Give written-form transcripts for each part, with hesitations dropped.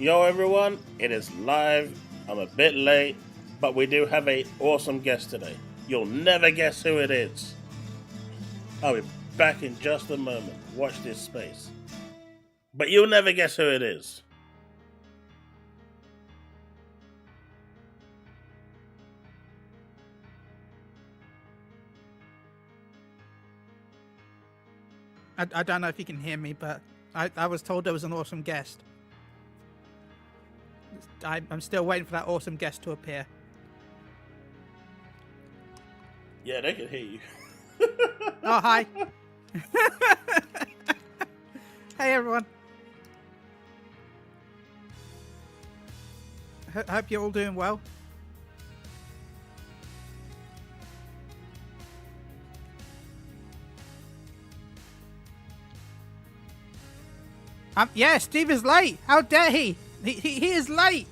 Yo everyone, it is live. I'm a bit late, but we do have an awesome guest today. You'll never guess who it is. I'll be back in just a moment. Watch this space. But you'll never guess who it is. I don't know if you can hear me, but I was told there was an awesome guest. I'm still waiting for that awesome guest to appear. Yeah, they can hear you. Oh, hi. Hey, everyone. Hope you're all doing well. Yeah, Steve is late. How dare he? He is late.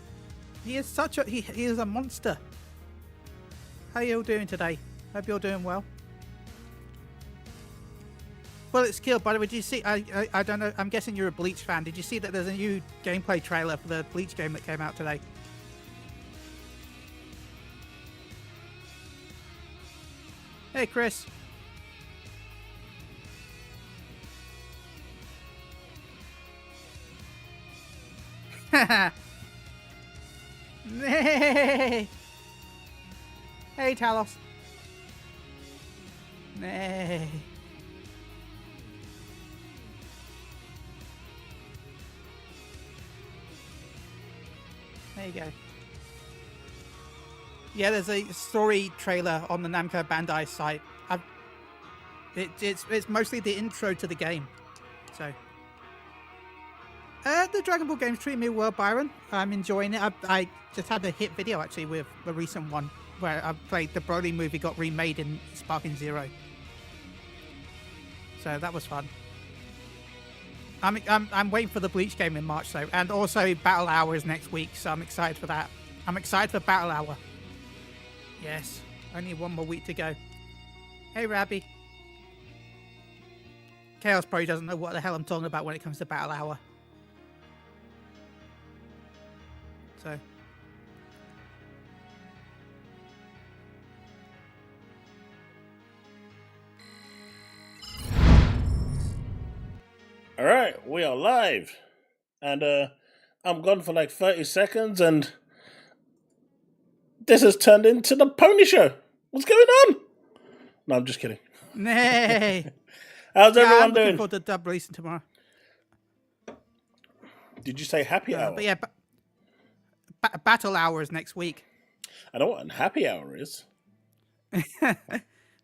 He is such a he is a monster. How you all doing today? Hope you're doing well. Well, it's Kill. By the way, did you see? I don't know. I'm guessing you're a Bleach fan. Did you see that there's a new gameplay trailer for the Bleach game that came out today? Hey, Chris. Hey, hey, Talos. Nay. There you go. Yeah, there's a story trailer on the Namco Bandai site. It's mostly the intro to the game, so. The Dragon Ball game's treating me well, Byron. I'm enjoying it. I just had a hit video, actually, with the recent one, where I played the Broly movie got remade in Sparking Zero. So that was fun. I'm waiting for the Bleach game in March, though. And also Battle Hour is next week, so I'm excited for that. I'm excited for Battle Hour. Yes, only one more week to go. Hey, Rabby. Chaos probably doesn't know what the hell I'm talking about when it comes to Battle Hour. So. All right, we are live. And I'm gone for like 30 seconds and this has turned into the pony show. What's going on? No, I'm just kidding. Nay. How's everyone I'm looking doing? forward to dub releasing tomorrow. Did you say happy hour? But yeah, Battle Hour is next week. I know what a happy hour is.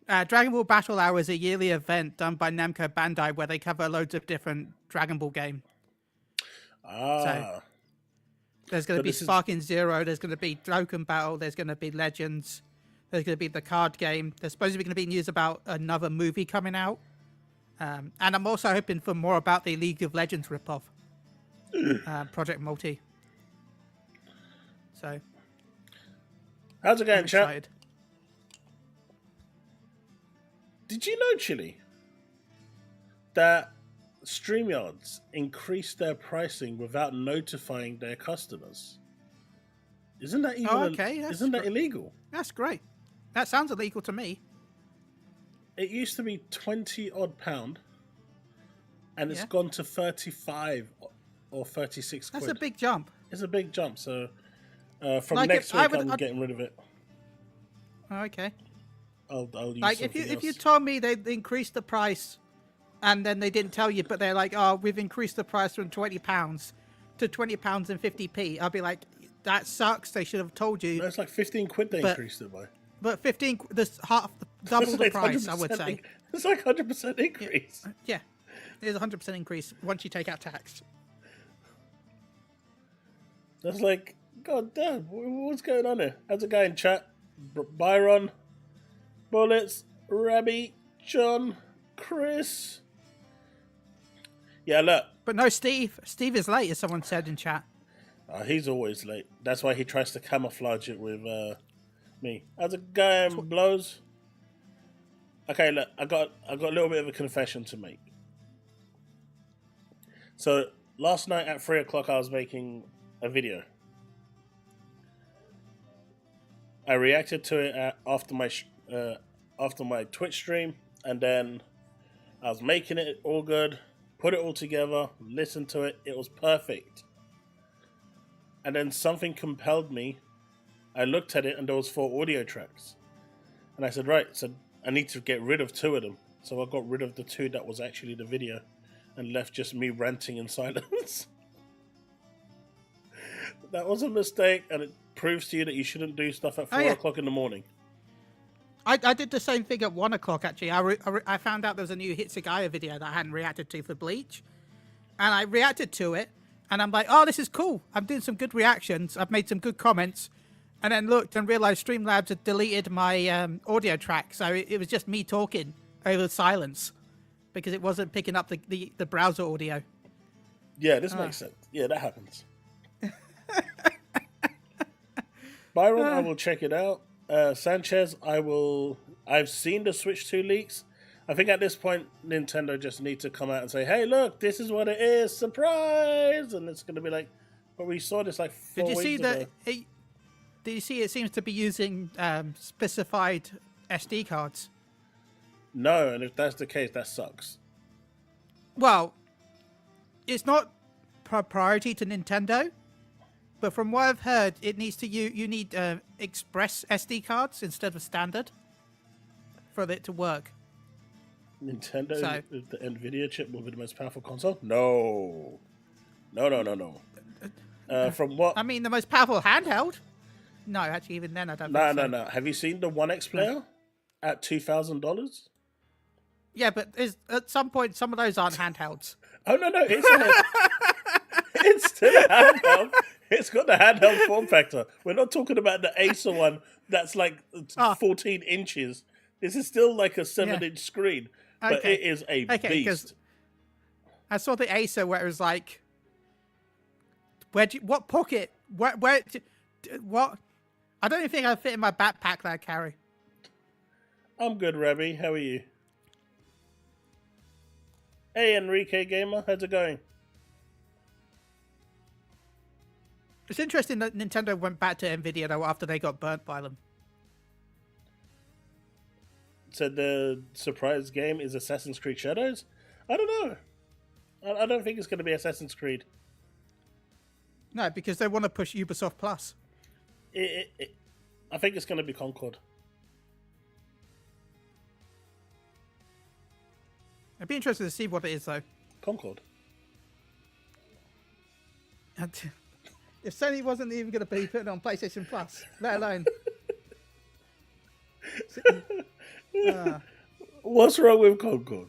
Dragon Ball Battle Hour is a yearly event done by Namco Bandai where they cover loads of different Dragon Ball games. So, there's going to be Sparking Zero, there's going to be Dokkan Battle, there's going to be Legends, there's going to be the card game. There's supposed to be going to be news about another movie coming out. And I'm also hoping for more about the League of Legends ripoff. Project Multi. So, how's it going, chat? Did you know, Chille, that StreamYards increased their pricing without notifying their customers? Isn't that even? Oh, okay. Isn't that illegal? That's great. That sounds illegal to me. It used to be £20 and it's gone to 35 or 36 quid. That's a big jump. It's a big jump. So from like next week, I'm getting rid of it. Oh, okay. I'll use like if you told me they increased the price, and then they didn't tell you, but they're like, oh, we've increased the price from £20 to £20 and 50p. I'll be like, that sucks. They should have told you. No, it's like 15 quid they increased it by. But 15, this half, double the price, I would say. It's like 100% increase. Yeah, it is 100% increase once you take out tax. That's like, god damn, what's going on here? How's it going, chat? Byron, Bullets, Rabby, John, Chris. Yeah, look. But no, Steve. Steve is late, as someone said in chat. He's always late. That's why he tries to camouflage it with me. How's it going, Blows? Okay, look, I got a little bit of a confession to make. So last night at 3 o'clock, I was making a video. I reacted to it after my Twitch stream, and then I was making it all good, put it all together, listened to it. It was perfect. And then something compelled me. I looked at it, and there was 4 audio tracks. And I said, right, so I need to get rid of 2 of them. So I got rid of the 2 that was actually the video and left just me ranting in silence. That was a mistake, and it proves to you that you shouldn't do stuff at 4 o'clock in the morning. I did the same thing at 1 o'clock, actually. I found out there was a new Hitsugaya video that I hadn't reacted to for Bleach. And I reacted to it, and I'm like, oh, this is cool. I'm doing some good reactions. I've made some good comments. And then looked and realized Streamlabs had deleted my audio track. So it was just me talking over silence because it wasn't picking up the browser audio. Yeah, this makes sense. Yeah, that happens. Byron, I will check it out. Sanchez, I've seen the Switch 2 leaks. I think at this point, Nintendo just need to come out and say, hey, look, this is what it is. Surprise! And it's going to be like, but we saw this like 4 weeks ago. Did you see it seems to be using specified SD cards? No, and if that's the case, that sucks. Well, it's not priority to Nintendo, but from what I've heard, it needs to you need express SD cards instead of standard for it to work. Nintendo, the NVIDIA chip will be the most powerful console? No. From what? I mean, the most powerful handheld? No, actually, even then, I don't think so. No. Have you seen the One X player at $2,000? Yeah, but at some point, some of those aren't handhelds. Oh, no. It's still a handheld. It's got the handheld form factor. We're not talking about the Acer one that's like 14 inches. This is still like a 7-inch screen. But it is a beast. I saw the Acer where it was like, what pocket? What? I don't even think I'd fit in my backpack that I carry. I'm good, Rebby. How are you? Hey, Enrique Gamer. How's it going? It's interesting that Nintendo went back to Nvidia though after they got burnt by them. So the surprise game is Assassin's Creed Shadows? I don't know. I don't think it's going to be Assassin's Creed. No, because they want to push Ubisoft Plus. I think it's going to be Concord. I'd be interested to see what it is, though. Concord. If Sony wasn't even going to be putting on PlayStation Plus, let alone. What's wrong with Concord?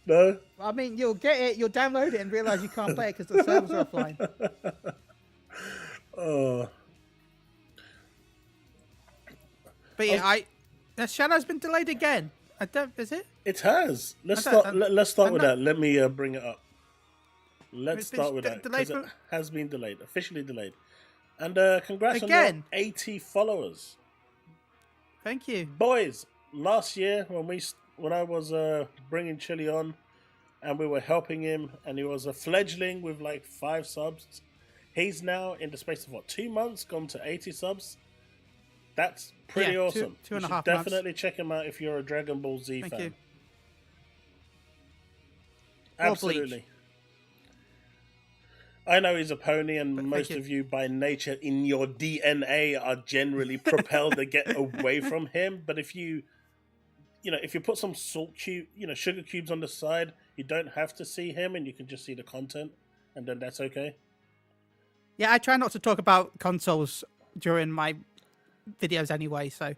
No. I mean, you'll get it, you'll download it, and realize you can't play it because the servers are offline. But yeah, the Shadow's been delayed again. Is it? It has. Let's start with that. Let me bring it up. Let's start with that because it has been delayed, officially delayed. And congrats on your 80 followers. Thank you, boys. Last year when I was bringing Chille on, and we were helping him, and he was a fledgling with like 5 subs. He's now in the space of 2 months gone to 80 subs. That's pretty awesome. Two and a half months. Definitely check him out if you're a Dragon Ball Z fan. Thank you. Absolutely. I know he's a pony, and most of you by nature in your DNA are generally propelled to get away from him. But if you put some sugar cubes on the side, you don't have to see him, and you can just see the content, and then that's okay. Yeah, I try not to talk about consoles during my videos anyway, so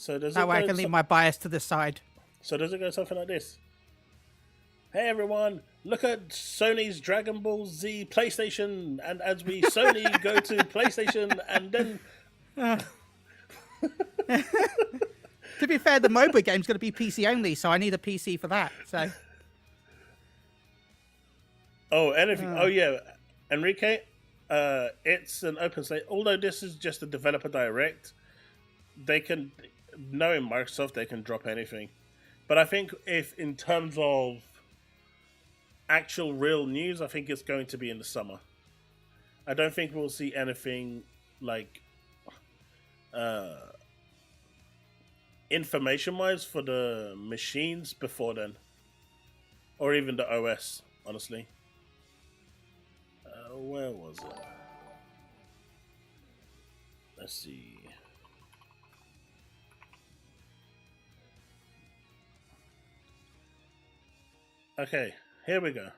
that way I can leave my bias to the side. So does it go something like this? Hey everyone, look at Sony's Dragon Ball Z PlayStation, and as we Sony go to PlayStation, and then... To be fair, the MOBA game's going to be PC only, so I need a PC for that, so... Oh, anything... Oh yeah, Enrique, it's an open state. Although this is just a developer direct, knowing Microsoft, they can drop anything. But I think if in terms of actual real news, I think it's going to be in the summer. I don't think we'll see anything like information-wise for the machines before then, or even the OS. Honestly, where was it? Let's see. Okay, here we go.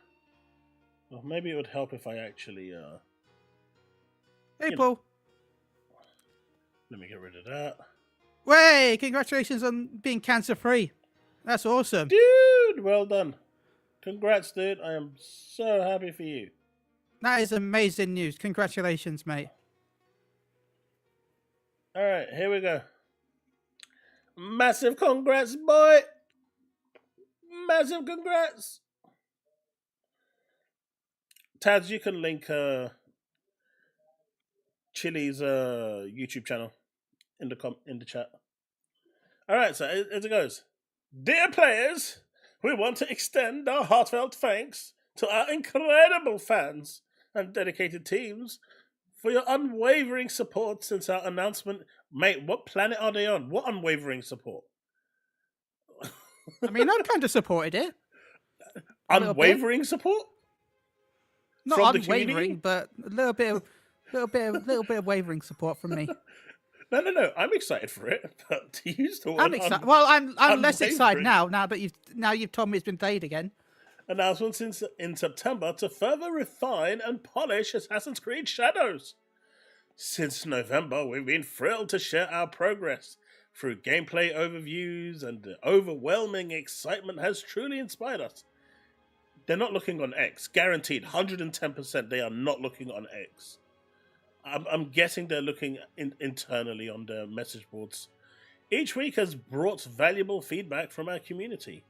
Well, maybe it would help if I actually Hey, Paul. Let me get rid of that. Way! Congratulations on being cancer-free. That's awesome. Dude, well done. Congrats, dude. I am so happy for you. That is amazing news. Congratulations, mate. All right, here we go. Massive congrats, boy. Massive congrats. Tads, you can link Chille's YouTube channel in the chat. All right, so as it goes. Dear players, we want to extend our heartfelt thanks to our incredible fans and dedicated teams for your unwavering support since our announcement. Mate, what planet are they on? What unwavering support? I mean, I kind of supported it. Unwavering support? Not from unwavering, but a little bit of wavering support from me. No. I'm excited for it, but to use the word I'm excited. Well, I'm less excited now that you've told me it's been delayed again. Announcements in September to further refine and polish Assassin's Creed Shadows. Since November, we've been thrilled to share our progress through gameplay overviews, and the overwhelming excitement has truly inspired us. They're not looking on X. Guaranteed, 110% they are not looking on X. I'm guessing they're looking internally on their message boards. Each week has brought valuable feedback from our community.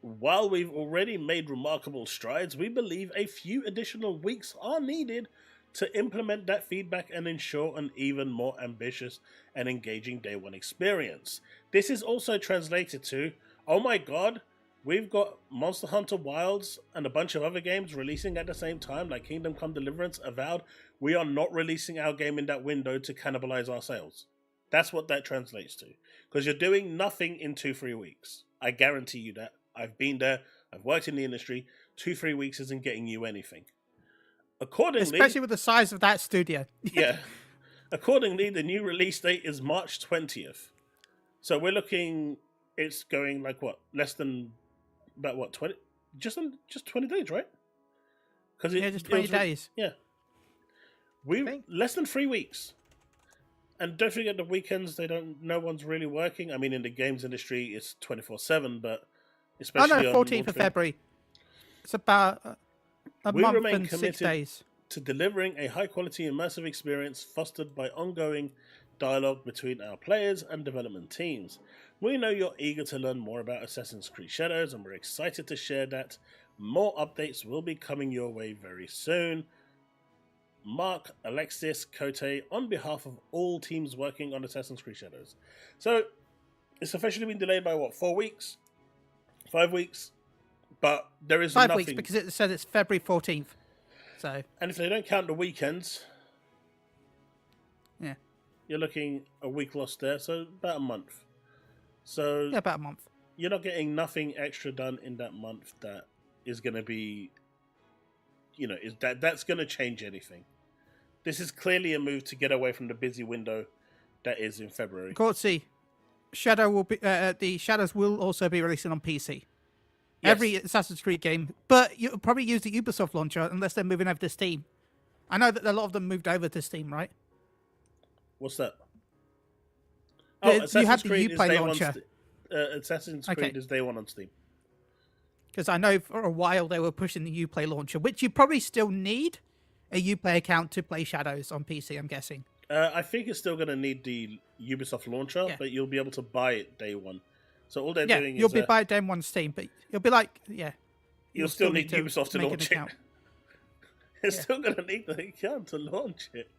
While we've already made remarkable strides, we believe a few additional weeks are needed to implement that feedback and ensure an even more ambitious and engaging day one experience. This is also translated to, oh my god, we've got Monster Hunter Wilds and a bunch of other games releasing at the same time, like Kingdom Come Deliverance, Avowed. We are not releasing our game in that window to cannibalize our sales. That's what that translates to. Because you're doing nothing in 2-3 weeks. I guarantee you that. I've been there. I've worked in the industry. 2-3 weeks isn't getting you anything. Accordingly, especially with the size of that studio. Yeah. Accordingly, the new release date is March 20th. So we're looking, it's going like what? Less than, about what, 20? Just 20 days, right? Yeah, just 20 days. Yeah. Less than 3 weeks. And don't forget the weekends, no one's really working. I mean, in the games industry, it's 24/7, but especially on 14th of February. It's about a month and 6 days. To delivering a high-quality immersive experience fostered by ongoing dialogue between our players and development teams. We know you're eager to learn more about Assassin's Creed Shadows, and we're excited to share that more updates will be coming your way very soon. Mark, Alexis, Kote, on behalf of all teams working on Assassin's Creed Shadows. So, it's officially been delayed by what, 4 weeks? 5 weeks? But there is 5 nothing. weeks, because it said it's February 14th. So. And if they don't count the weekends, yeah, you're looking a week lost there, so about a month. So yeah, about a month. You're not getting nothing extra done in that month that is going to be, that's going to change anything. This is clearly a move to get away from the busy window that is in February. Gorsty, the Shadows will also be releasing on PC. Yes. Every Assassin's Creed game, but you'll probably use the Ubisoft launcher unless they're moving over to Steam. I know that a lot of them moved over to Steam, right? What's that? You have the Uplay launcher. Assassin's Creed is day one on Steam. Because I know for a while they were pushing the Uplay launcher, which you probably still need a Uplay account to play Shadows on PC, I'm guessing. I think it's still going to need the Ubisoft launcher, but you'll be able to buy it day one. So all they're doing is... you'll be buying day one Steam, but you'll be like, You'll still need Ubisoft to launch it. It's still going to need the account to launch it.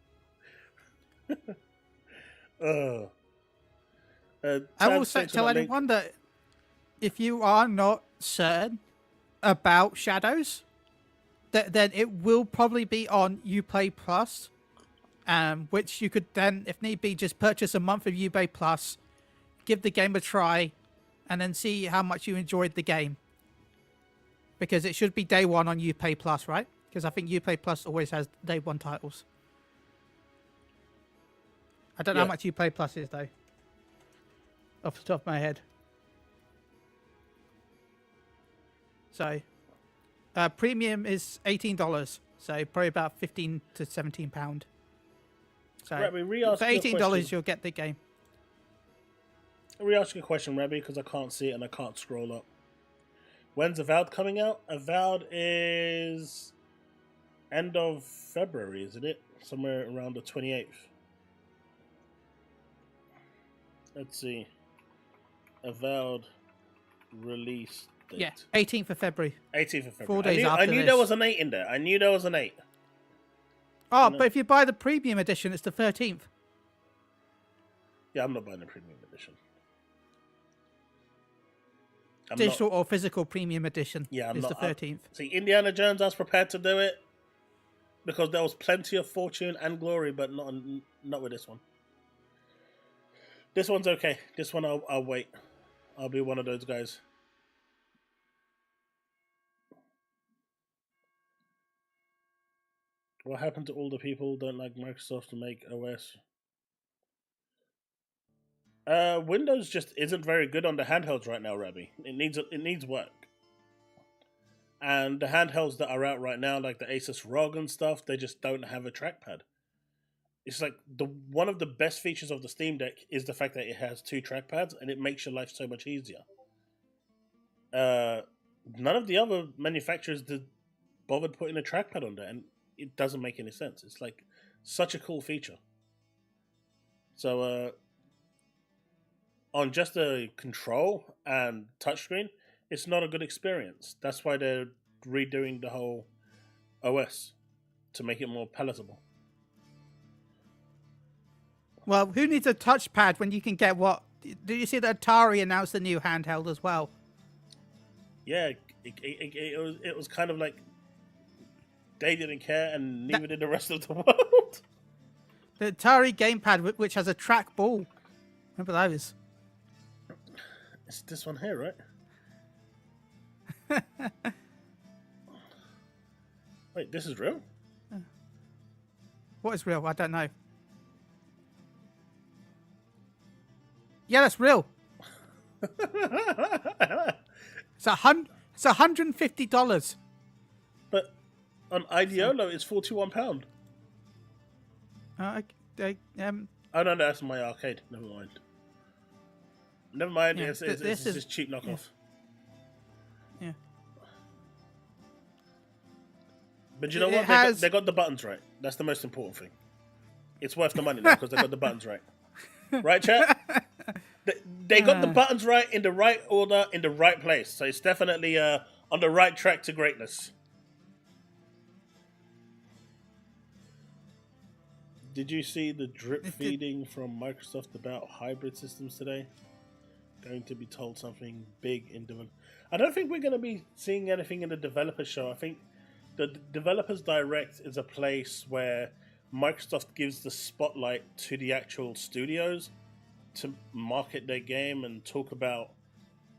I will tell anyone that if you are not certain about Shadows, then it will probably be on Uplay Plus, which you could then, if need be, just purchase a month of Uplay Plus, give the game a try, and then see how much you enjoyed the game. Because it should be day one on Uplay Plus, right? Because I think Uplay Plus always has day one titles. I don't know how much Uplay Plus is, though. Off the top of my head. So, premium is $18. So, probably about £15 to £17. So, Rabbi, for $18, you'll get the game. Re-ask you a question, Rabbi, because I can't see it and I can't scroll up. When's Avowed coming out? Avowed is end of February, isn't it? Somewhere around the 28th. Let's see. Avowed release date. Yeah, 18th of February. 18th of February. 4 days after I knew there was an 8 in there. I knew there was an 8. Oh, but if you buy the premium edition, it's the 13th. Yeah, I'm not buying the premium edition. Digital or physical premium edition is the 13th. See, Indiana Jones, I was prepared to do it because there was plenty of fortune and glory, but not with this one. This one's okay. This one I'll wait. I'll be one of those guys. What happened to all the people who don't like Microsoft to make OS? Windows just isn't very good on the handhelds right now, Rabbi. It needs work. And the handhelds that are out right now, like the Asus ROG and stuff, they just don't have a trackpad. It's like one of the best features of the Steam Deck is the fact that it has 2 trackpads, and it makes your life so much easier. None of the other manufacturers bothered putting a trackpad on there, and it doesn't make any sense. It's like such a cool feature. So, on just a control and touchscreen, it's not a good experience. That's why they're redoing the whole OS to make it more palatable. Well, who needs a touchpad when you can get what? Did you see that Atari announced a new handheld as well? Yeah, it was kind of like they didn't care, and neither did the rest of the world. The Atari gamepad, which has a trackball. Remember those? It's this one here, right? Wait, this is real? What is real? I don't know. Yeah, that's real. It's $150. But on Ideolo, it's £41. Oh no, that's my arcade. Never mind. Yeah, it's just cheap knockoff. Yeah. But you know what? They got the buttons right. That's the most important thing. It's worth the money now because they got the buttons right. Right, chat? They got the buttons right in the right order, in the right place. So it's definitely on the right track to greatness. Did you see the drip feeding from Microsoft about hybrid systems today? Going to be told something big in development. I don't think we're going to be seeing anything in the developer show. I think the Developers Direct is a place where Microsoft gives the spotlight to the actual studios to market their game and talk about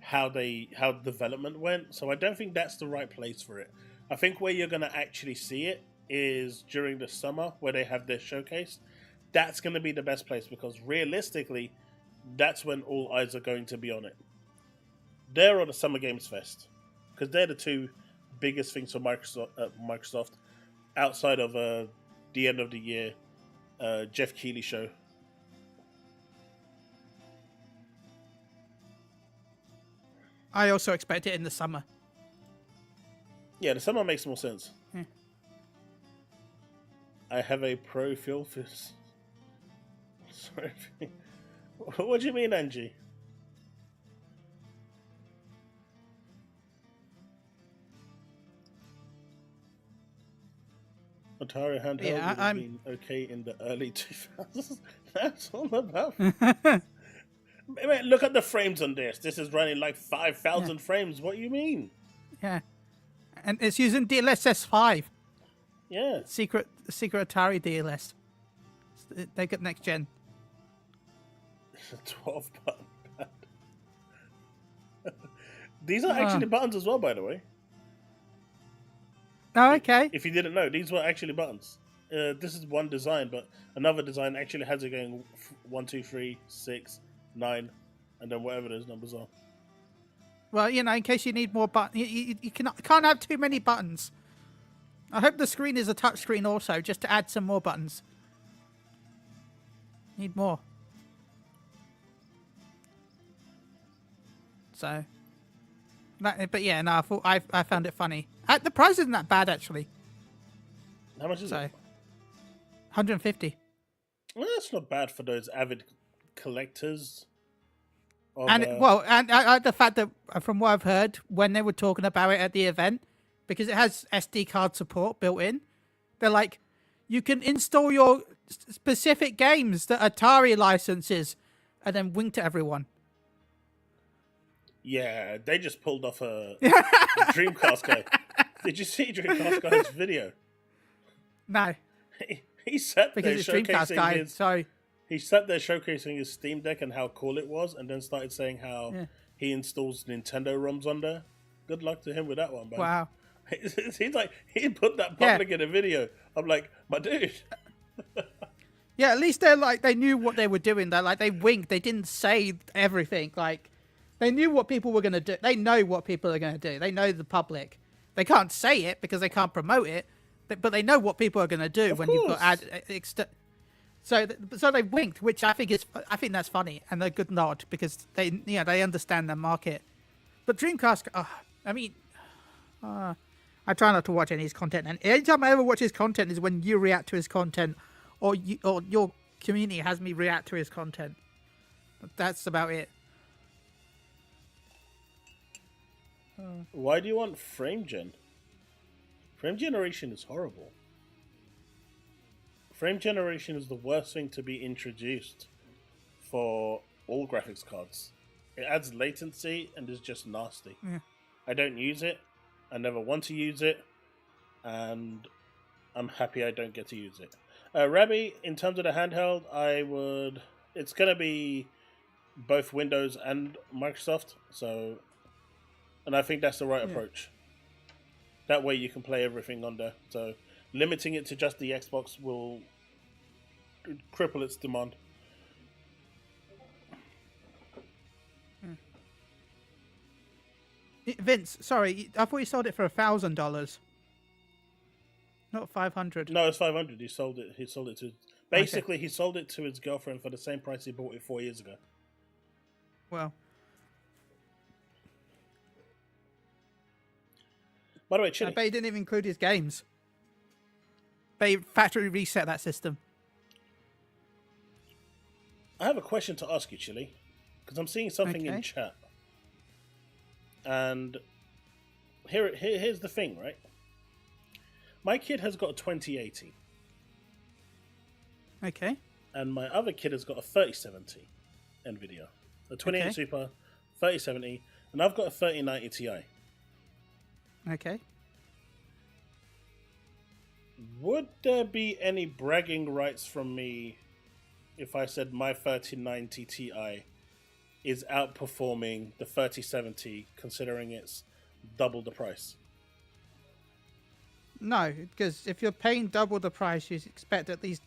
how development went. So I don't think that's the right place for it. I think where you're going to actually see it is during the summer where they have their showcase. That's going to be the best place because realistically, that's when all eyes are going to be on it. They're on the Summer Games Fest because they're the two biggest things for Microsoft outside of the end of the year Jeff Keighley show. I also expect it in the summer. Yeah, the summer makes more sense. Yeah. I have a pro feel for... Sorry. What do you mean, Angie? Atari handheld would have been okay in the early 2000s. That's all about. Wait, look at the frames on this. This is running like 5,000 frames. What do you mean? Yeah. And it's using DLSS 5. Yeah. Secret Atari DLS. They get next gen. It's a 12 button pad. These are actually buttons as well, by the way. Oh, okay. If you didn't know, these were actually buttons. This is one design, but another design actually has it going 1, 2, 3, 6, 9, and then whatever those numbers are. Well, in case you need more buttons, you can't have too many buttons. I hope the screen is a touch screen also, just to add some more buttons. Need more. So, but yeah, no, I found it funny. The price isn't that bad actually. How much is it? 150. Well, that's not bad for those avid collectors. And the fact that from what I've heard, when they were talking about it at the event, because it has SD card support built in, they're like, you can install your specific games that Atari licenses, and then wink to everyone. Yeah, they just pulled off a Dreamcast guy. Did you see Dreamcast guy's video? No. He sat there because it's Dreamcast guy. Sorry. He sat there showcasing his Steam Deck and how cool it was, and then started saying how he installs Nintendo ROMs on there. Good luck to him with that one, man. Wow. He's like, he put that public in a video. I'm like, my dude. Yeah, at least they knew what they were doing. They winked. They didn't say everything. They knew what people were going to do. They know what people are going to do. They know the public. They can't say it because they can't promote it, but they know what people are going to do when you've got So they winked, which I think that's funny and a good nod because they understand the market. But Dreamcast, I try not to watch any of his content, and anytime I ever watch his content is when you react to his content, or your community has me react to his content. That's about it. Why do you want frame gen? Frame generation is horrible. Frame generation is the worst thing to be introduced for all graphics cards. It adds latency and is just nasty. Yeah. I don't use it. I never want to use it. And I'm happy I don't get to use it. Rabbi, in terms of the handheld, it's going to be both Windows and Microsoft. And I think that's the right approach. That way you can play everything on there. So limiting it to just the Xbox will cripple its demand. Vince, sorry, I thought you sold it for $1,000, not $500. No, it's $500. He sold it to. Basically, he sold it to his girlfriend for the same price he bought it 4 years ago. Well. By the way, Chille. I bet he didn't even include his games. They factory reset that system. I have a question to ask you, Chille, because I'm seeing something in chat. And here's the thing, right? My kid has got a 2080. Okay. And my other kid has got a 3070 NVIDIA. A 28 Super, 3070, and I've got a 3090 Ti. Okay. Would there be any bragging rights from me if I said my 3090 Ti is outperforming the 3070, considering it's double the price? No, because if you're paying double the price, you expect at least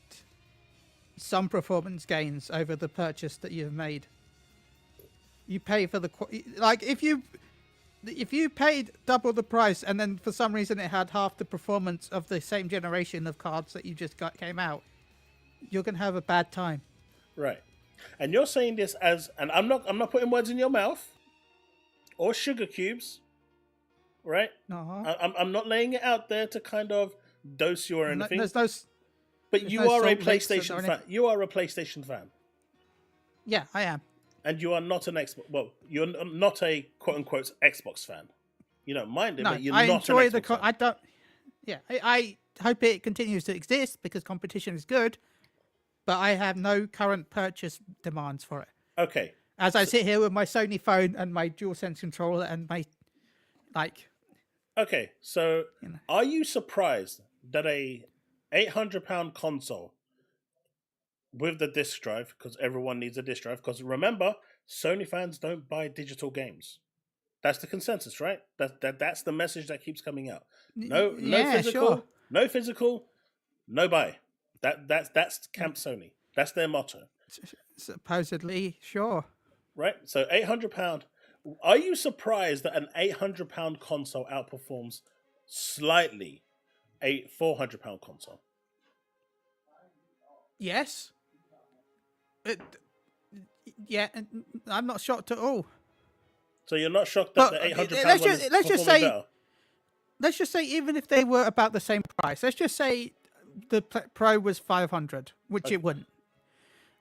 some performance gains over the purchase that you've made. You pay for if you paid double the price and then for some reason it had half the performance of the same generation of cards that you just came out, you're gonna have a bad time. Right. And you're saying this and I'm not putting words in your mouth or sugar cubes, right? I'm not laying it out there to kind of dose you or anything. But you are a PlayStation fan. You are a PlayStation fan. Yeah, I am. And you are not an Xbox. Well, you're not a quote unquote Xbox fan. You don't mind it, but you're not an Xbox fan. I don't. Yeah, I hope it continues to exist because competition is good. But I have no current purchase demands for it. Okay. As I sit here with my Sony phone and my DualSense controller and my Okay, so are you surprised that a £800 console with the disc drive, because everyone needs a disc drive, because remember, Sony fans don't buy digital games. That's the consensus, right? That's the message that keeps coming out. No physical, sure. no physical, no buy. That's Camp Sony. That's their motto. Supposedly, sure. Right? So £800. Are you surprised that an £800 console outperforms slightly a £400 console? Yes. Yeah, I'm not shocked at all. So you're not shocked that the £800 one is performing better? Let's just say, even if they were about the same price, let's just say the Pro was 500, which it wouldn't.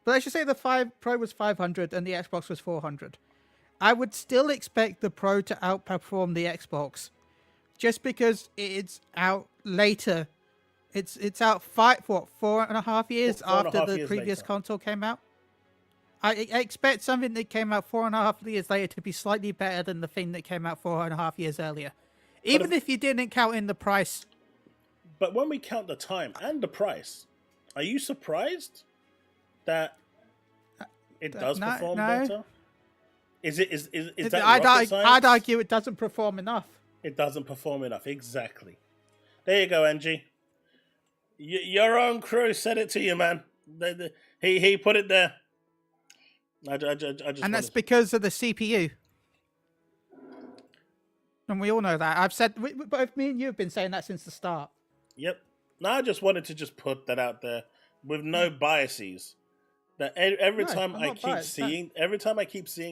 But let's just say the Pro was 500 and the Xbox was 400. I would still expect the Pro to outperform the Xbox, just because it's out later. It's out 4.5 years after the previous console came out. I expect something that came out 4.5 years later to be slightly better than the thing that came out 4.5 years earlier. Even if you didn't count in the price. But when we count the time and the price, are you surprised that it does perform better? Is that rocket science? I'd argue it doesn't perform enough. It doesn't perform enough, exactly. There you go, Angie. Your own crew said it to you, man. He put it there. I just and that's because of the CPU. And we all know that. I've said, both me and you have been saying that since the start. Yep. No, I just wanted to just put that out there with no biases. That every time I keep seeing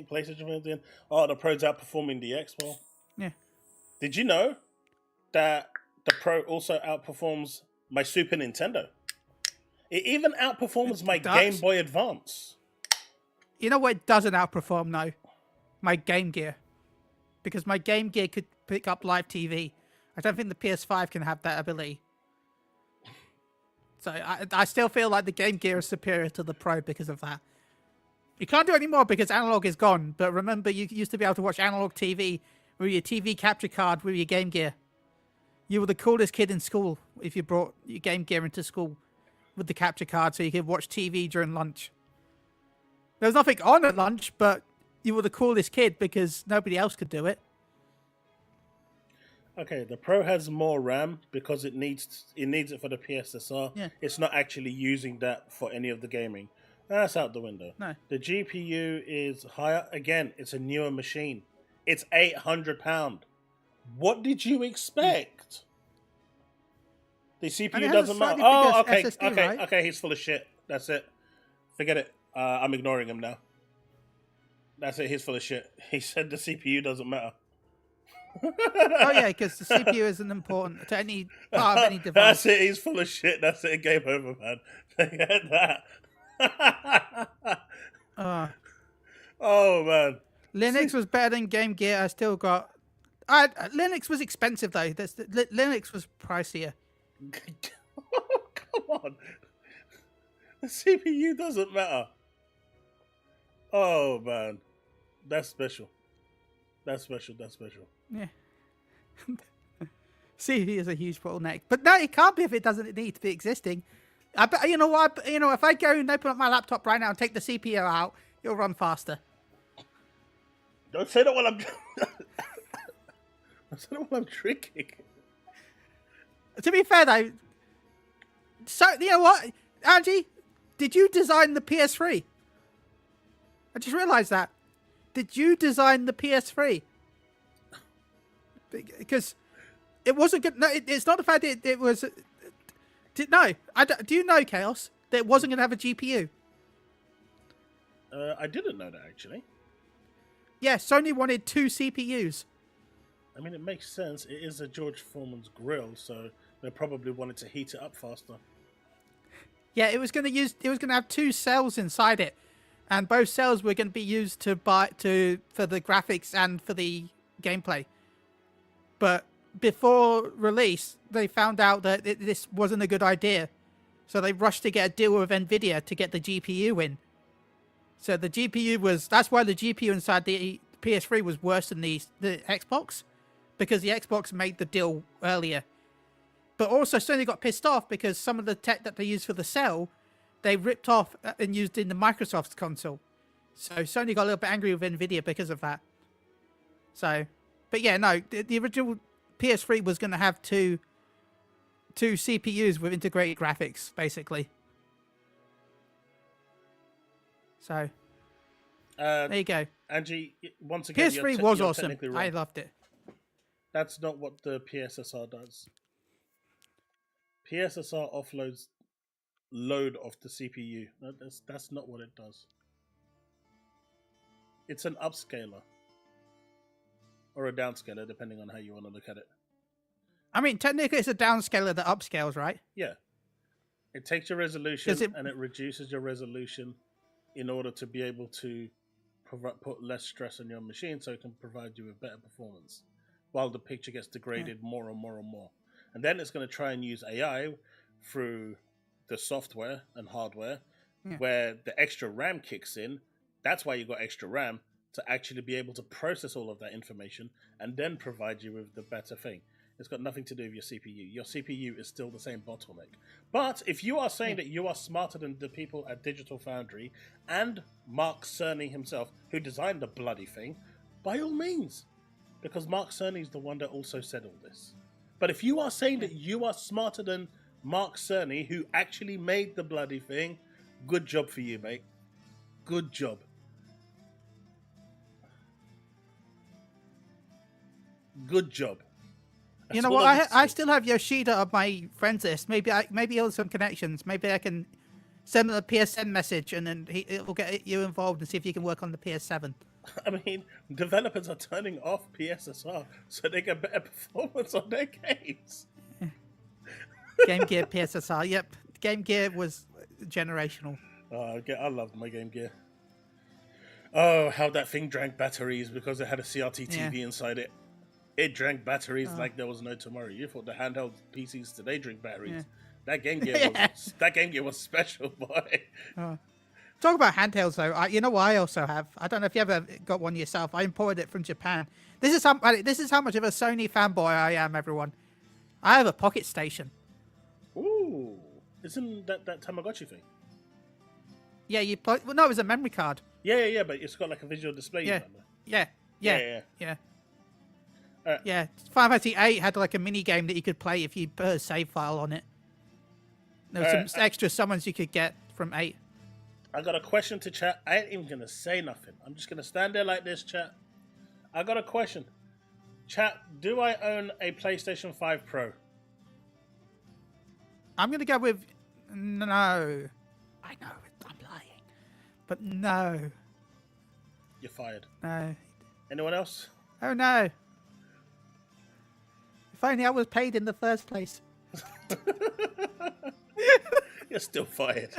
PlayStation fans, the Pro's outperforming the X. Well, yeah. Did you know that the Pro also outperforms my Super Nintendo? It even outperforms my Game Boy Advance. You know what it doesn't outperform, though? My Game Gear. Because my Game Gear could pick up live TV. I don't think the PS5 can have that ability. So I still feel like the Game Gear is superior to the Pro because of that. You can't do it anymore because analog is gone. But remember, you used to be able to watch analog TV with your TV capture card with your Game Gear. You were the coolest kid in school if you brought your Game Gear into school with the capture card so you could watch TV during lunch. There was nothing on at lunch, but you were the coolest kid because nobody else could do it. Okay, the Pro has more RAM because it needs it for the PSSR. Yeah. It's not actually using that for any of the gaming. That's out the window. No. The GPU is higher. Again, it's a newer machine. It's £800. What did you expect? The CPU doesn't matter. Oh, okay, SSD, okay, right? Okay. He's full of shit. That's it. Forget it. I'm ignoring him now. That's it. He's full of shit. He said the CPU doesn't matter. Oh yeah, because the CPU isn't important to any part of any device. That's it. He's full of shit. That's it. Game over, man. Forget that. Oh man. Linux was better than Game Gear. I still got. Linux was expensive though. Linux was pricier. Come on. The CPU doesn't matter. Oh man, that's special. That's special. Yeah. CPU is a huge bottleneck, but no, it can't be if it doesn't need to be existing. I bet you know what? If I go and open up my laptop right now and take the CPU out, it'll run faster. Don't say that while I'm. Don't say that while I'm drinking. To be fair though, so you know what, Angie, did you design the PS3? I just realised that. Did you design the PS3? Because it wasn't good. No, it's not the fact that it was. No, do you know, Chaos, that it wasn't going to have a GPU? I didn't know that actually. Yeah, Sony wanted 2 CPUs. I mean, it makes sense. It is a George Foreman's grill, so they probably wanted to heat it up faster. Yeah, it was going to have 2 cells inside it, and both cells were going to be used for the graphics and for the gameplay. But before release, they found out that this wasn't a good idea, so they rushed to get a deal with Nvidia to get the GPU in. So the GPU that's why the GPU inside the PS3 was worse than the Xbox, because the Xbox made the deal earlier. But also Sony got pissed off because some of the tech that they used for the cell, they ripped off and used in the Microsoft's console. So Sony got a little bit angry with Nvidia because of that. So, but yeah, no, the original PS3 was going to have two CPUs with integrated graphics, basically. So, there you go. Angie, once again, PS3 was you're awesome. Wrong. I loved it. That's not what the PSSR does. PSSR offloads load off the CPU. That's not what it does. It's an upscaler. Or a downscaler, depending on how you want to look at it. I mean, technically it's a downscaler that upscales, right? Yeah. It takes your resolution and it reduces your resolution in order to be able to put less stress on your machine so it can provide you with better performance while the picture gets degraded more and more and more. And then it's going to try and use AI through the software and hardware where the extra RAM kicks in. That's why you got extra RAM, to actually be able to process all of that information and then provide you with the better thing. It's got nothing to do with your CPU. Your CPU is still the same bottleneck. But if you are saying that you are smarter than the people at Digital Foundry and Mark Cerny himself, who designed the bloody thing, by all means. Because Mark Cerny is the one that also said all this. But if you are saying that you are smarter than Mark Cerny, who actually made the bloody thing, good job for you, mate. Good job. Good job. That's you know what? I still have Yoshida on my friends list. Maybe he'll have some connections. Maybe I can send him a PSN message and then it will get you involved and see if you can work on the PS7. I mean, developers are turning off PSSR so they get better performance on their games. Game Gear PSSR. Yep, Game Gear was generational. I loved my Game Gear. Oh, how that thing drank batteries because it had a CRT TV inside it. It drank batteries like there was no tomorrow. You thought the handheld PCs today drink batteries. Yeah. That Game Gear was special, boy. Talk about handhelds though. You know what I also have? I don't know if you ever got one yourself. I imported it from Japan. This is how much of a Sony fanboy I am, everyone. I have a Pocket Station. Ooh, isn't that Tamagotchi thing? Yeah, no, it was a memory card. Yeah, but it's got like a visual display. Yeah. Yeah, Final Fantasy 8 had like a mini game that you could play if you put a save file on it. There was some extra summons you could get from 8. I got a question to chat. I ain't even going to say nothing. I'm just going to stand there like this, chat. I got a question. Chat, do I own a PlayStation 5 Pro? I'm going to go with no. I know, I'm lying. But no. You're fired. No. Anyone else? Oh, no. If only I was paid in the first place. You're still fired.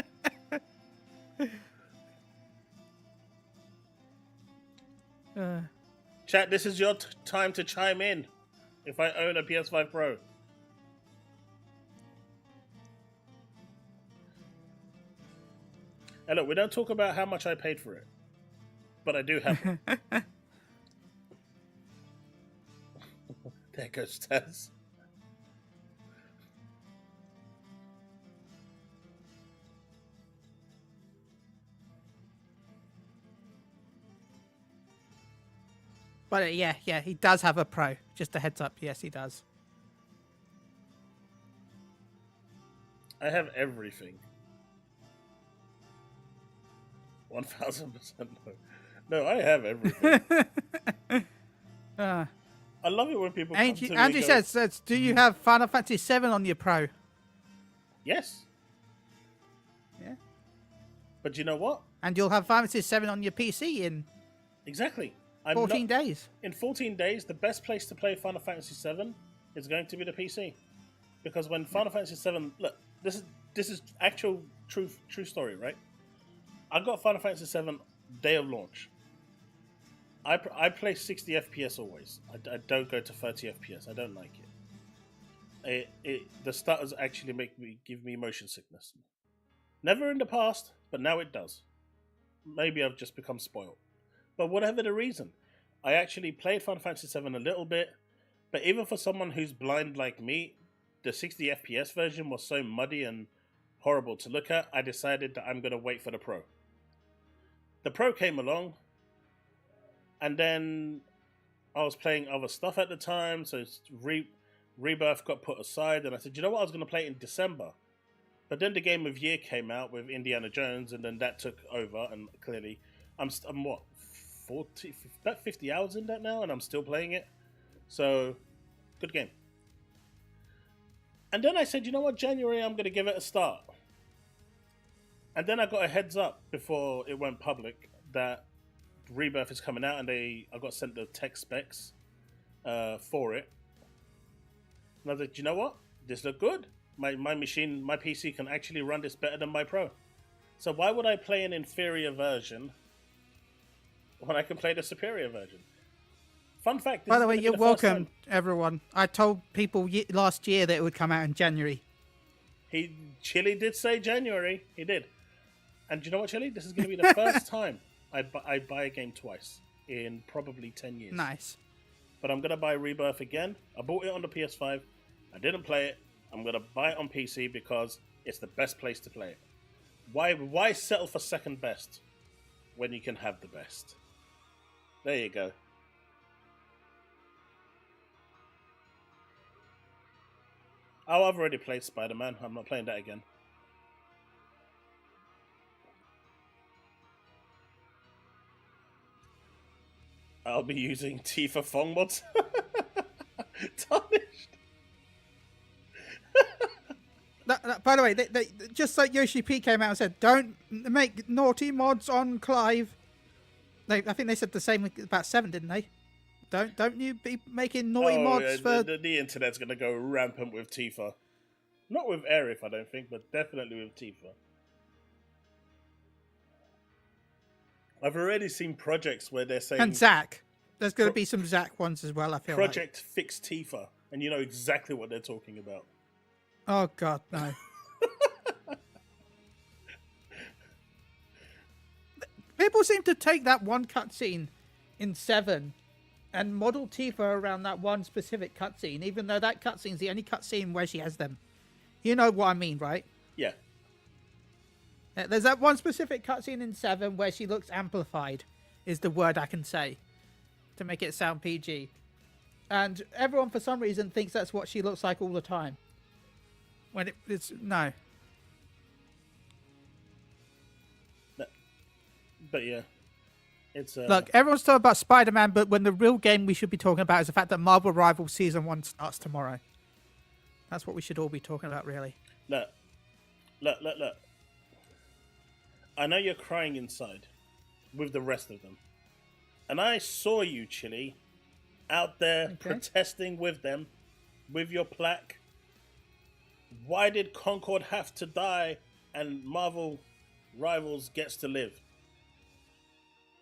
Chat, this is your time to chime in. If I own a PS5 Pro. And look, we don't talk about how much I paid for it. But I do have one. There goes Taz. But yeah, he does have a Pro. Just a heads up, yes, he does. I have everything. 1000% no. No, I have everything. I love it when people come to me Andrew says, do you have Final Fantasy 7 on your Pro? Yes. Yeah. But you know what? And you'll have Final Fantasy 7 on your PC in... Exactly. 14 days. In 14 days, the best place to play Final Fantasy 7 is going to be the PC. Because when Final Fantasy 7... Look, this is actual true story, right? I got Final Fantasy 7 day of launch. I play 60 FPS always. I don't go to 30 FPS. I don't like it. The stutters actually give me motion sickness. Never in the past, but now it does. Maybe I've just become spoiled. But whatever the reason, I actually played Final Fantasy 7 a little bit, But even for someone who's blind like me, the 60 FPS version was so muddy and horrible to look at, I decided that I'm going to wait for the Pro. The Pro came along, and then I was playing other stuff at the time, so Rebirth got put aside, and I said, you know what, I was going to play it in December. But then the Game of Year came out with Indiana Jones, and then that took over, and clearly, I'm what, 40, about 50 hours in that now, and I'm still playing it. So, good game. And then I said, you know what, January, I'm going to give it a start. And then I got a heads up before it went public that Rebirth is coming out, and I got sent the tech specs for it. And I was like, you know what, this looked good. My machine, my PC can actually run this better than my Pro. So why would I play an inferior version when I can play the superior version? Fun fact. By the way, you're welcome, everyone. I told people last year that it would come out in January. Chille did say January. He did. And do you know what, Chille? This is going to be the first time I buy a game twice in probably 10 years. Nice. But I'm going to buy Rebirth again. I bought it on the PS5. I didn't play it. I'm going to buy it on PC because it's the best place to play it. Why settle for second best when you can have the best? There you go. Oh, I've already played Spider-Man. I'm not playing that again. I'll be using Tifa Fong mods. Tarnished. By the way, they, just like Yoshi P came out and said, don't make naughty mods on Clive. I think they said the same about 7, didn't they? Don't you be making naughty mods for... The internet's going to go rampant with Tifa. Not with Aerith, I don't think, but definitely with Tifa. I've already seen projects where they're saying... And Zack. There's going to be some Zack ones as well, I feel Project Fix Tifa. And you know exactly what they're talking about. Oh, God, no. People seem to take that one cutscene in 7 and model Tifa around that one specific cutscene, even though that cutscene's the only cutscene where she has them. You know what I mean, right? Yeah. There's that one specific cutscene in 7 where she looks amplified, is the word I can say, to make it sound PG. And everyone, for some reason, thinks that's what she looks like all the time. When it's... No. But yeah. It's Look, everyone's talking about Spider-Man, but when the real game we should be talking about is the fact that Marvel Rivals Season 1 starts tomorrow. That's what we should all be talking about, really. Look. I know you're crying inside with the rest of them. And I saw you, Chille, out there protesting with them, with your plaque. Why did Concord have to die and Marvel Rivals gets to live?